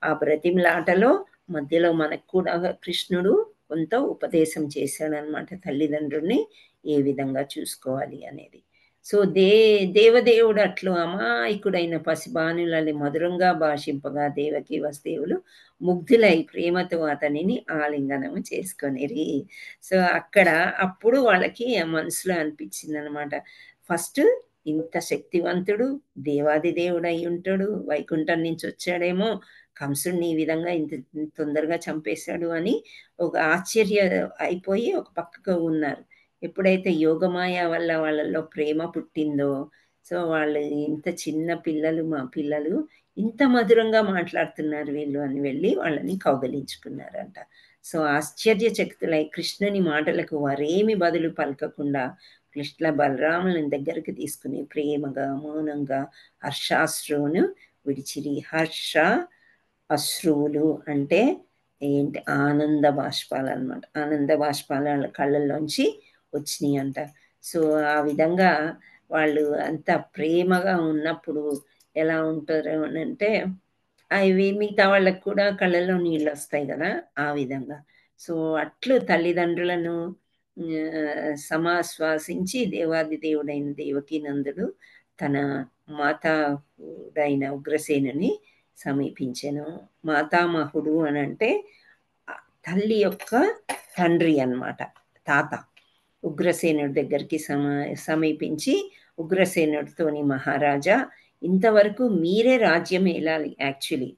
ఆ బ్రతిమలాటలో మధ్యలో మనకు కూడా కృష్ణుడు కొంత ఉపదేశం చేశాడనమాట, తల్లిదండ్రుల్ని ఏ విధంగా చూసుకోవాలి అనేది. సో దేవదేవుడు అట్లు అమాయకుడైన పసిబానులని మధురంగా భాషింపగా దేవకి వసుదేవులు ముగ్ధులై ప్రేమతో అతనిని ఆలింగనము చేసుకొనిరి. సో అప్పుడు వాళ్ళకి మనసులో అనిపించింది అనమాట, ఫస్ట్ ఇంత శక్తివంతుడు దేవాది దేవుడు అయి ఉంటాడు, వైకుంఠం నుంచి వచ్చాడేమో, కంసుడిని ఈ విధంగా ఇంత తొందరగా చంపేశాడు అని ఒక ఆశ్చర్య అయిపోయి ఒక పక్కకు ఉన్నారు. ఎప్పుడైతే యోగమాయ వల్ల వాళ్ళలో ప్రేమ పుట్టిందో, సో వాళ్ళు ఇంత చిన్న పిల్లలు, మా పిల్లలు ఇంత మధురంగా మాట్లాడుతున్నారు వీళ్ళు అని వెళ్ళి వాళ్ళని కౌగలించుకున్నారంట. సో ఆశ్చర్యచకితులై కృష్ణుని మాటలకు వారేమి బదులు పలకకుండా కృష్ణ బలరాములని దగ్గరికి తీసుకుని ప్రేమగా మౌనంగా హర్షాశ్రువును విడిచిరి. హర్ష అశ్రువులు అంటే ఏంటి? ఆనంద బాష్పాలు అనమాట. ఆనంద బాష్పాలు వాళ్ళ కళ్ళల్లోంచి వచ్చినాయి అంట. సో ఆ విధంగా వాళ్ళు అంత ప్రేమగా ఉన్నప్పుడు ఎలా ఉంటారు అని అంటే, అవి మిగతా వాళ్ళకు కూడా కళ్ళల్లో నీళ్ళు వస్తాయి కదా, ఆ విధంగా. సో అట్లు తల్లిదండ్రులను సమాశ్వాసించి దేవాది దేవుడైన దేవకీ నందుడు తన మాతాడైన ఉగ్రసేనుని సమీపించెను. మాతామహుడు అని అంటే తల్లి యొక్క తండ్రి అన్నమాట, తాత. ఉగ్రసేనుడి దగ్గరికి సమీపించి ఉగ్రసేనుడితోని, మహారాజా, ఇంతవరకు మీరే రాజ్యం ఏలాలి యాక్చువల్లీ,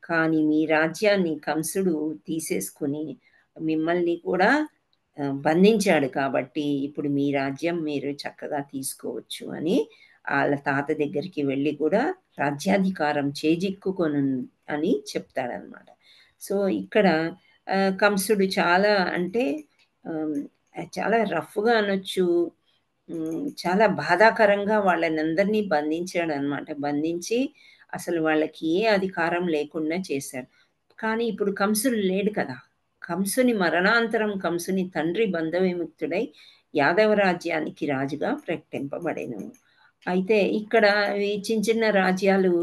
కానీ మీ రాజ్యాన్ని కంసుడు తీసేసుకుని మిమ్మల్ని కూడా బంధించాడు, కాబట్టి ఇప్పుడు మీ రాజ్యం మీరు చక్కగా తీసుకోవచ్చు అని వాళ్ళ తాత దగ్గరికి వెళ్ళి కూడా రాజ్యాధికారం చేజిక్కుకొని అని చెప్తాడనమాట. సో ఇక్కడ కంసుడు చాలా అంటే చాలా రఫ్గా అనొచ్చు, చాలా బాధాకరంగా వాళ్ళని అందరినీ బంధించాడు అనమాట. బంధించి అసలు వాళ్ళకి ఏ అధికారం లేకుండా చేశాడు. కానీ ఇప్పుడు కంసుడు లేడు కదా, కంసుని మరణాంతరం కంసుని తండ్రి బంధవిముక్తుడై యాదవ రాజ్యానికి రాజుగా ప్రకటింపబడెను. అయితే ఇక్కడ చిన్న చిన్న రాజ్యాలు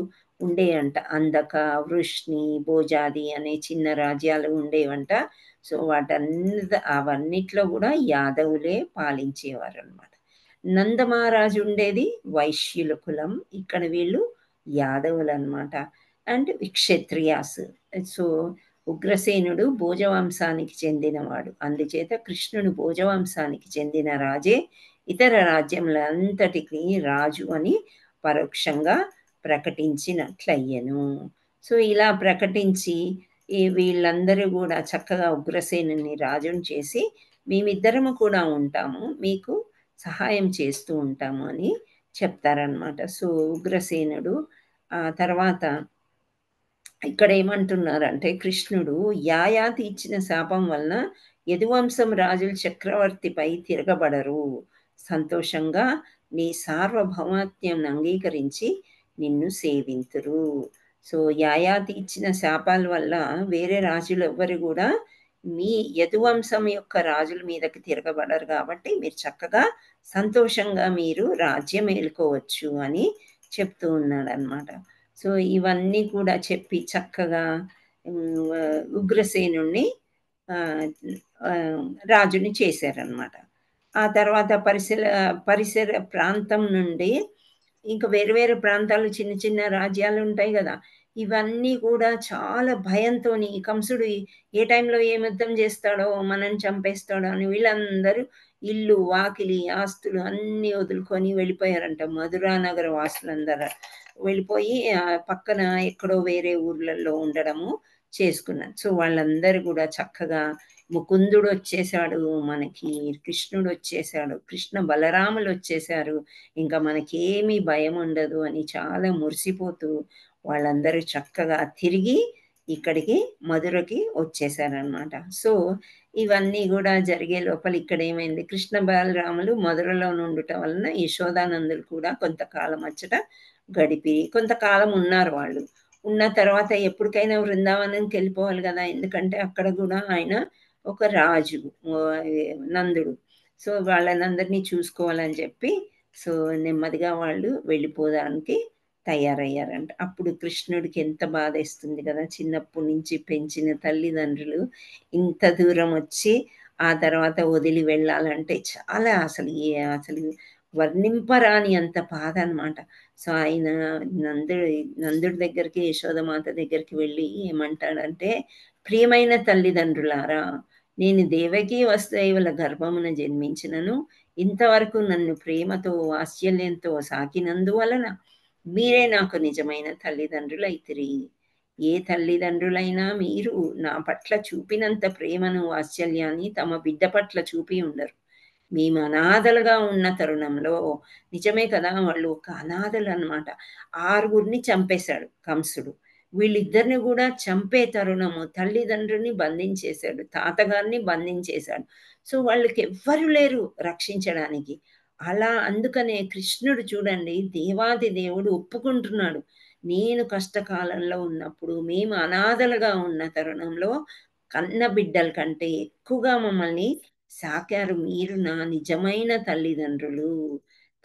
ఉండేవంట, అందక, వృష్ణి, భోజాది అనే చిన్న రాజ్యాలు ఉండేవంట. సో అవన్నిట్లో కూడా యాదవులే పాలించేవారు అనమాట. నందమహారాజు ఉండేది వైశ్యుల కులం, ఇక్కడ వీళ్ళు యాదవులు అనమాట, అండ్ క్షత్రియాస్. సో ఉగ్రసేనుడు భోజవంశానికి చెందినవాడు, అందుచేత కృష్ణుడు భోజవంశానికి చెందిన రాజే ఇతర రాజ్యములంతటికి రాజు అని పరోక్షంగా ప్రకటించినట్లయ్యను. సో ఇలా ప్రకటించి వీళ్ళందరూ కూడా చక్కగా ఉగ్రసేనుని రాజుని చేసి మేమిద్దరము కూడా ఉంటాము, మీకు సహాయం చేస్తూ ఉంటాము అని చెప్తారనమాట. సో ఉగ్రసేనుడు ఆ తర్వాత ఇక్కడ ఏమంటున్నారంటే, కృష్ణుడు యాయాతి ఇచ్చిన శాపం వలన యదువంశం రాజులు చక్రవర్తిపై తిరగబడరు, సంతోషంగా నీ సార్వభౌమత్యం అంగీకరించి నిన్ను సేవింతురు. సో యాయాతి ఇచ్చిన శాపాల వల్ల వేరే రాజులు ఎవ్వరు కూడా మీ యదువంశం యొక్క రాజుల మీదకి తిరగబడరు, కాబట్టి మీరు చక్కగా సంతోషంగా మీరు రాజ్యం ఏలుకోవచ్చు అని చెప్తూ ఉన్నాడు అనమాట. సో ఇవన్నీ కూడా చెప్పి చక్కగా ఉగ్రసేనుణ్ణి రాజుని చేశారనమాట. ఆ తర్వాత పరిసర ప్రాంతం నుండి ఇంకా వేరు వేరు ప్రాంతాలు చిన్న చిన్న రాజ్యాలు ఉంటాయి కదా, ఇవన్నీ కూడా చాలా భయంతో కంసుడు ఏ టైంలో ఏం యుద్ధం చేస్తాడో, మనం చంపేస్తాడో అని వీళ్ళందరూ ఇల్లు వాకిలి ఆస్తులు అన్నీ వదులుకొని వెళ్ళిపోయారంట. మధురా నగర వాసులందరూ వెళ్ళిపోయి పక్కన ఎక్కడో వేరే ఊర్లలో ఉండడము చేసుకున్నారు. సో వాళ్ళందరూ కూడా చక్కగా ముకుందుడు వచ్చేసాడు, మనకి కృష్ణుడు వచ్చేసాడు, కృష్ణ బలరాములు వచ్చేసారు, ఇంకా మనకేమీ భయం ఉండదు అని చాలా మురిసిపోతూ వాళ్ళందరూ చక్కగా తిరిగి ఇక్కడికి మధురకి వచ్చేసారనమాట. సో ఇవన్నీ కూడా జరిగే లోపల ఇక్కడ ఏమైంది, కృష్ణ బలరాములు మధురలో ఉండటం వలన యశోదానందులు కూడా కొంతకాలం అచ్చట గడిపి కొంతకాలం ఉన్నారు. వాళ్ళు ఉన్న తర్వాత ఎప్పటికైనా వృందావనంకి వెళ్ళిపోవాలి కదా, ఎందుకంటే అక్కడ కూడా ఆయన ఒక రాజు నందుడు. సో వాళ్ళనందరినీ చూసుకోవాలని చెప్పి సో నెమ్మదిగా వాళ్ళు వెళ్ళిపోవడానికి తయారయ్యారంట. అప్పుడు కృష్ణుడికి ఎంత బాధేస్తుంది కదా, చిన్నప్పటి నుంచి పెంచిన తల్లిదండ్రులు ఇంత దూరం వచ్చి ఆ తర్వాత వదిలి వెళ్ళాలంటే చాలా అసలు అసలు వర్ణింపరాని అంత బాధ అనమాట. సో ఆయన నందుడి దగ్గరికి, యశోదమాత దగ్గరికి వెళ్ళి ఏమంటాడంటే, ప్రియమైన తల్లిదండ్రులారా, నేను దేవకి వసుదేవుల గర్భమున జన్మించినను, ఇంతవరకు నన్ను ప్రేమతో వాత్సల్యంతో సాకినందువలన మీరే నాకు నిజమైన తల్లిదండ్రులు అయితిరి. ఏ తల్లిదండ్రులైనా మీరు నా పట్ల చూపినంత ప్రేమను వాత్సల్యాన్ని తమ బిడ్డ పట్ల చూపి ఉండరు. మేము అనాథలుగా ఉన్న తరుణంలో, నిజమే కదా, వాళ్ళు ఒక అనాథలు అనమాట. 6గురిని చంపేశాడు కంసుడు. వీళ్ళిద్దరిని కూడా చంపే తరుణము తల్లిదండ్రుల్ని బంధించేశాడు, తాతగారిని బంధించేశాడు. సో వాళ్ళకి ఎవ్వరు లేరు రక్షించడానికి. అలా అందుకనే కృష్ణుడు చూడండి, దేవాది దేవుడు ఒప్పుకుంటున్నాడు, నేను కష్టకాలంలో ఉన్నప్పుడు, మేము అనాథలుగా ఉన్న తరుణంలో కన్న బిడ్డల కంటే ఎక్కువగా మమ్మల్ని సాకారు, మీరు నా నిజమైన తల్లిదండ్రులు.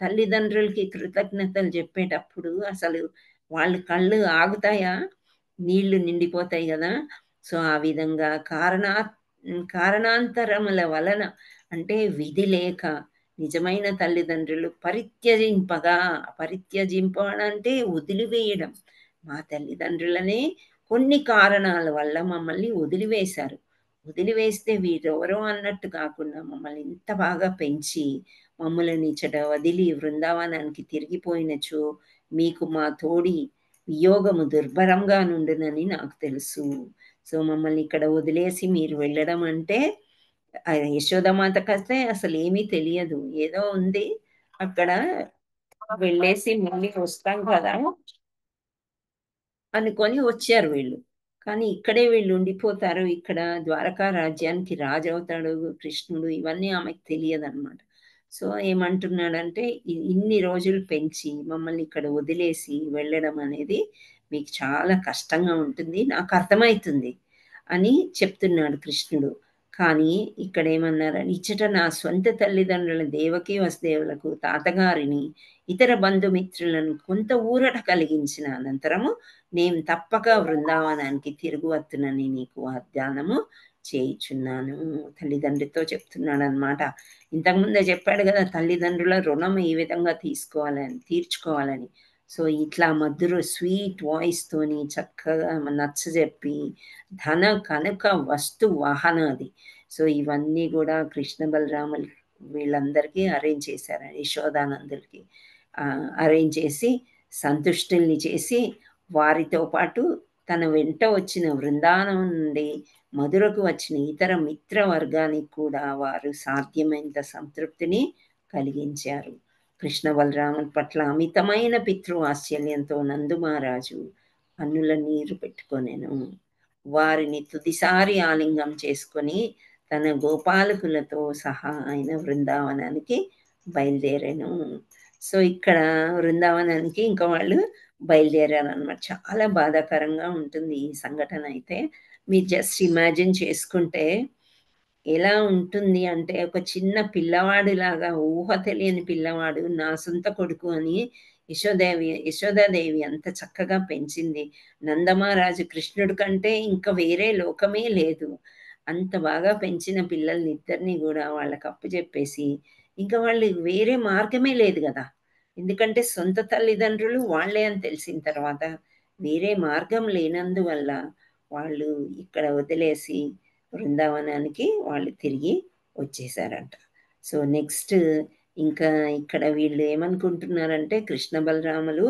తల్లిదండ్రులకి కృతజ్ఞతలు చెప్పేటప్పుడు అసలు వాళ్ళ కళ్ళు ఆగుతాయా, నీళ్లు నిండిపోతాయి కదా. సో ఆ విధంగా కారణాంతరముల వలన, అంటే విధి లేక నిజమైన తల్లిదండ్రులు పరిత్యజింపడంటే వదిలివేయడం. మా తల్లిదండ్రులనే కొన్ని కారణాల వల్ల మమ్మల్ని వదిలివేశారు. వదిలివేస్తే వీరెవరో అన్నట్టు కాకుండా మమ్మల్ని ఇంత బాగా పెంచి మమ్మల్ని ఇచ్చట వదిలి బృందావనానికి తిరిగిపోయినచో మీకు మా తోడి వియోగము దుర్భరంగా నుండునని నాకు తెలుసు. సో మమ్మల్ని ఇక్కడ వదిలేసి మీరు వెళ్ళడం అంటే, యశోదమాతకైతే అసలు ఏమీ తెలియదు, ఏదో ఉంది అక్కడ వెళ్ళేసి మళ్ళీ వస్తాం కదా అనుకొని వచ్చారు వీళ్ళు. కానీ ఇక్కడే వీళ్ళు ఉండిపోతారు, ఇక్కడ ద్వారకా రాజ్యానికి రాజు అవుతాడు కృష్ణుడు, ఇవన్నీ ఆమెకు తెలియదు అనమాట. సో ఏమంటున్నాడంటే, ఇన్ని రోజులు పెంచి మమ్మల్ని ఇక్కడ వదిలేసి వెళ్ళడం అనేది మీకు చాలా కష్టంగా ఉంటుంది, నాకు అర్థమవుతుంది అని చెప్తున్నాడు కృష్ణుడు. కానీ ఇక్కడ ఏమన్నారని, ఇచ్చట నా స్వంత తల్లిదండ్రుల దేవకి వసుదేవులకు, తాతగారిని, ఇతర బంధుమిత్రులను కొంత ఊరట కలిగించిన అనంతరము నేను తప్పక బృందావనానికి తిరుగు వత్తునని నీకు వాగ్దానము చేయుచున్నాను. తల్లిదండ్రితో చెప్తున్నాడు అనమాట. ఇంతకుముందే చెప్పాడు కదా, తల్లిదండ్రుల రుణం ఈ విధంగా తీర్చుకోవాలని. సో ఇట్లా మధుర స్వీట్ వాయిస్తోని చక్కగా నచ్చజెప్పి ధన కనుక వస్తు వాహనాది, సో ఇవన్నీ కూడా కృష్ణ బలరాములు వీళ్ళందరికీ అరేంజ్ చేశారు, యశోదానందులకి అరేంజ్ చేసి సంతుష్టుల్ని చేసి, వారితో పాటు తన వెంట వచ్చిన బృందావనం నుండి మధురకు వచ్చిన ఇతర మిత్ర వర్గానికి కూడా వారు సాధ్యమైనంత సంతృప్తిని కలిగించారు. కృష్ణ బలరాముల పట్ల అమితమైన పితృవాత్సల్యంతో నందు మహారాజు కన్నుల నీరు పెట్టుకొనెను. వారిని తుదిసారి ఆలింగం చేసుకొని తన గోపాలకులతో సహా ఆయన బృందావనానికి బయలుదేరాను. సో ఇక్కడ బృందావనానికి ఇంకా వాళ్ళు బయలుదేరారు అనమాట. చాలా బాధాకరంగా ఉంటుంది ఈ సంఘటన అయితే. మీరు జస్ట్ ఇమాజిన్ చేసుకుంటే ఎలా ఉంటుంది అంటే, ఒక చిన్న పిల్లవాడిలాగా, ఊహ తెలియని పిల్లవాడు నా సొంత కొడుకు అని యశోదాదేవి అంత చక్కగా పెంచింది. నందమహారాజు కృష్ణుడి కంటే ఇంకా వేరే లోకమే లేదు, అంత బాగా పెంచిన పిల్లల్ని ఇద్దరిని కూడా వాళ్ళకి అప్పు చెప్పేసి ఇంకా వాళ్ళు వేరే మార్గమే లేదు కదా, ఎందుకంటే సొంత తల్లిదండ్రులు వాళ్ళే అని తెలిసిన తర్వాత వేరే మార్గం లేనందువల్ల వాళ్ళు ఇక్కడ వదిలేసి బృందావనానికి వాళ్ళు తిరిగి వచ్చేసారంట. సో నెక్స్ట్ ఇంకా ఇక్కడ వీళ్ళు ఏమనుకుంటున్నారంటే, కృష్ణ బలరాములు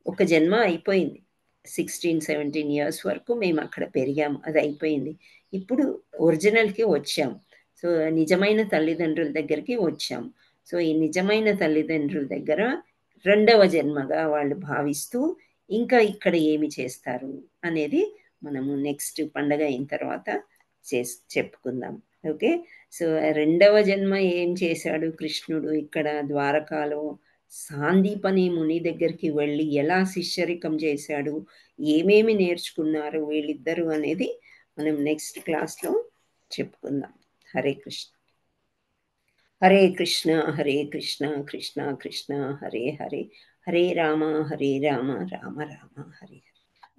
ఒక జన్మ అయిపోయింది, 16-17 years వరకు మేము అక్కడ పెరిగాము, అది అయిపోయింది. ఇప్పుడు ఒరిజినల్కి వచ్చాము, సో నిజమైన తల్లిదండ్రుల దగ్గరికి వచ్చాము. సో ఈ నిజమైన తల్లిదండ్రుల దగ్గర రెండవ జన్మగా వాళ్ళు భావిస్తూ ఇంకా ఇక్కడ ఏమి చేస్తారు అనేది మనము నెక్స్ట్ పండగ అయిన తర్వాత చెప్పుకుందాం. ఓకే, సో రెండవ జన్మ ఏం చేశాడు కృష్ణుడు ఇక్కడ ద్వారకాలో సాందీపని ముని దగ్గరికి వెళ్ళి ఎలా శిష్యరికం చేశాడు, ఏమేమి నేర్చుకున్నారు వీళ్ళిద్దరు అనేది మనం నెక్స్ట్ క్లాస్లో చెప్పుకుందాం. హరే కృష్ణ. హరే కృష్ణ హరే కృష్ణ కృష్ణ కృష్ణ హరే హరే, హరే రామ రామ రామ హరే హరే.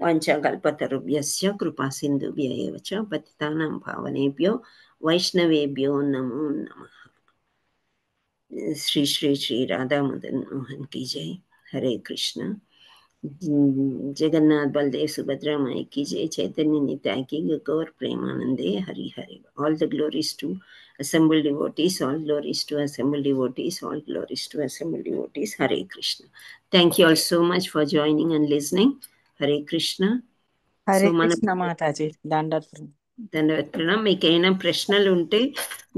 వాంఛాకల్పతరుభ్యశ్చ కృపా సింధుభ్య ఏవ చ పతితానాం పావనేభ్యో వైష్ణవేభ్యో నమో నమః. श्री श्री श्री राधा मदन मोहन की जय. हरे कृष्ण. जगन्नाथ बलदेव सुभद्रा माई की जय. चैतन्य नित्याय की गौर प्रेमानंदे Hari Hari. All the glories to assembled devotees, all glories to assembled devotees, all glories to assembled devotees. Hare Krishna. Thank you all so much for joining and listening. Hare Krishna. Hare Krishna Mataji. ధన్యవాదాలు. మీకు ఏమైనా ప్రశ్నలు ఉంటే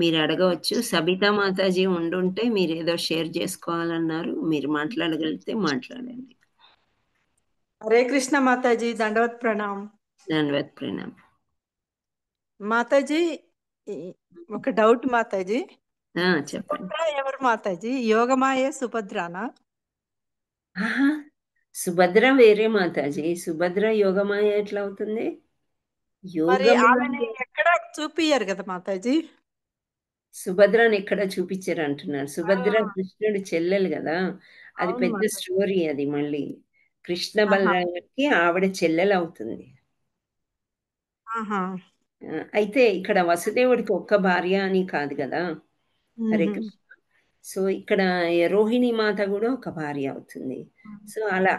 మీరు అడగవచ్చు. సబితా మాతాజీ ఉండుంటే మీరు ఏదో షేర్ చేసుకోవాలన్నారు, మీరు మాట్లాడగలిగితే మాట్లాడండి. హరే కృష్ణ మాతాజీ. దండవత్ ప్రణామ్. ధన్యవాద్ ప్రణామ్ మాతాజీ. ఒక డౌట్ మాతాజీ. చెప్పండి. ఎవరు మాతాజీ? యోగమాయ సుభద్రానా? సుభద్ర వేరే మాతాజీ. సుభద్ర యోగమాయ ఎట్లా అవుతుంది? ఎక్కడ చూపియ్యారు కదా మాతాజీ. సుభద్రని ఎక్కడ చూపించారు అంటున్నారు. సుభద్ర కృష్ణుడు చెల్లెలు కదా, అది పెద్ద స్టోరీ. అది మళ్ళీ కృష్ణ బలరాముడికి ఆవిడ చెల్లెలు అవుతుంది. అయితే ఇక్కడ వసుదేవుడికి ఒక్క భార్య అని కాదు కదా. హరే కృష్ణ. సో ఇక్కడ రోహిణి మాత కూడా ఒక భార్య అవుతుంది. సో అలా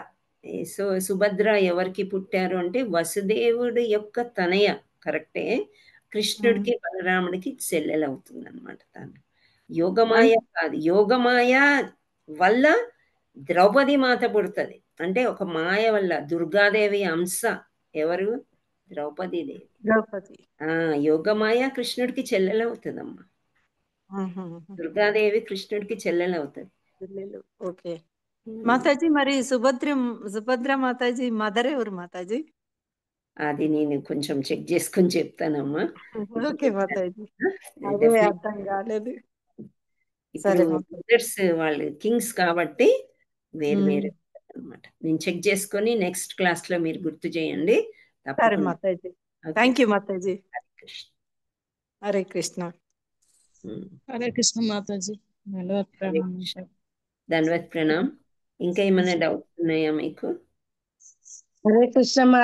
సో సుభద్ర ఎవరికి పుట్టారు అంటే వసుదేవుడి యొక్క తనయ. కరెక్టే. కృష్ణుడికి బలరాముడికి చెల్లెలు అవుతుంది అనమాట. తను యోగమాయ కాదు. యోగమాయ వల్ల ద్రౌపది మాత పుడుతుంది. అంటే ఒక మాయ వల్ల దుర్గాదేవి అంశ. ఎవరు? ద్రౌపదీదేవి. యోగమాయ కృష్ణుడికి చెల్లెలు అవుతుందమ్మా. దుర్గాదేవి కృష్ణుడికి చెల్లెలు అవుతుంది. ఓకే మాతాజీ. మరి సుభద్ర మాతాజీ మదర్ ఎవరు మాతాజీ? అది నేను కొంచెం చెక్ చేసుకొని చెప్తానమ్మా. ఓకే మాతాజీ. అర్థం కాలేదు. ఇప్పుడు మదర్స్ వాళ్ళు కింగ్స్ కాబట్టి వేరు వేరు అనమాట. నేను చెక్ చేసుకొని నెక్స్ట్ క్లాస్ లో మీరు గుర్తు చేయండి. సరే మాతాజీ. థ్యాంక్ యూ మాతాజీ. హరే కృష్ణ. హరే కృష్ణ మాతాజీ. ధన్యవాద్ ప్రణామ్. ఇంకా ఏమైనా డౌట్స్ ఉన్నాయా మీకు? హరే కృష్ణ.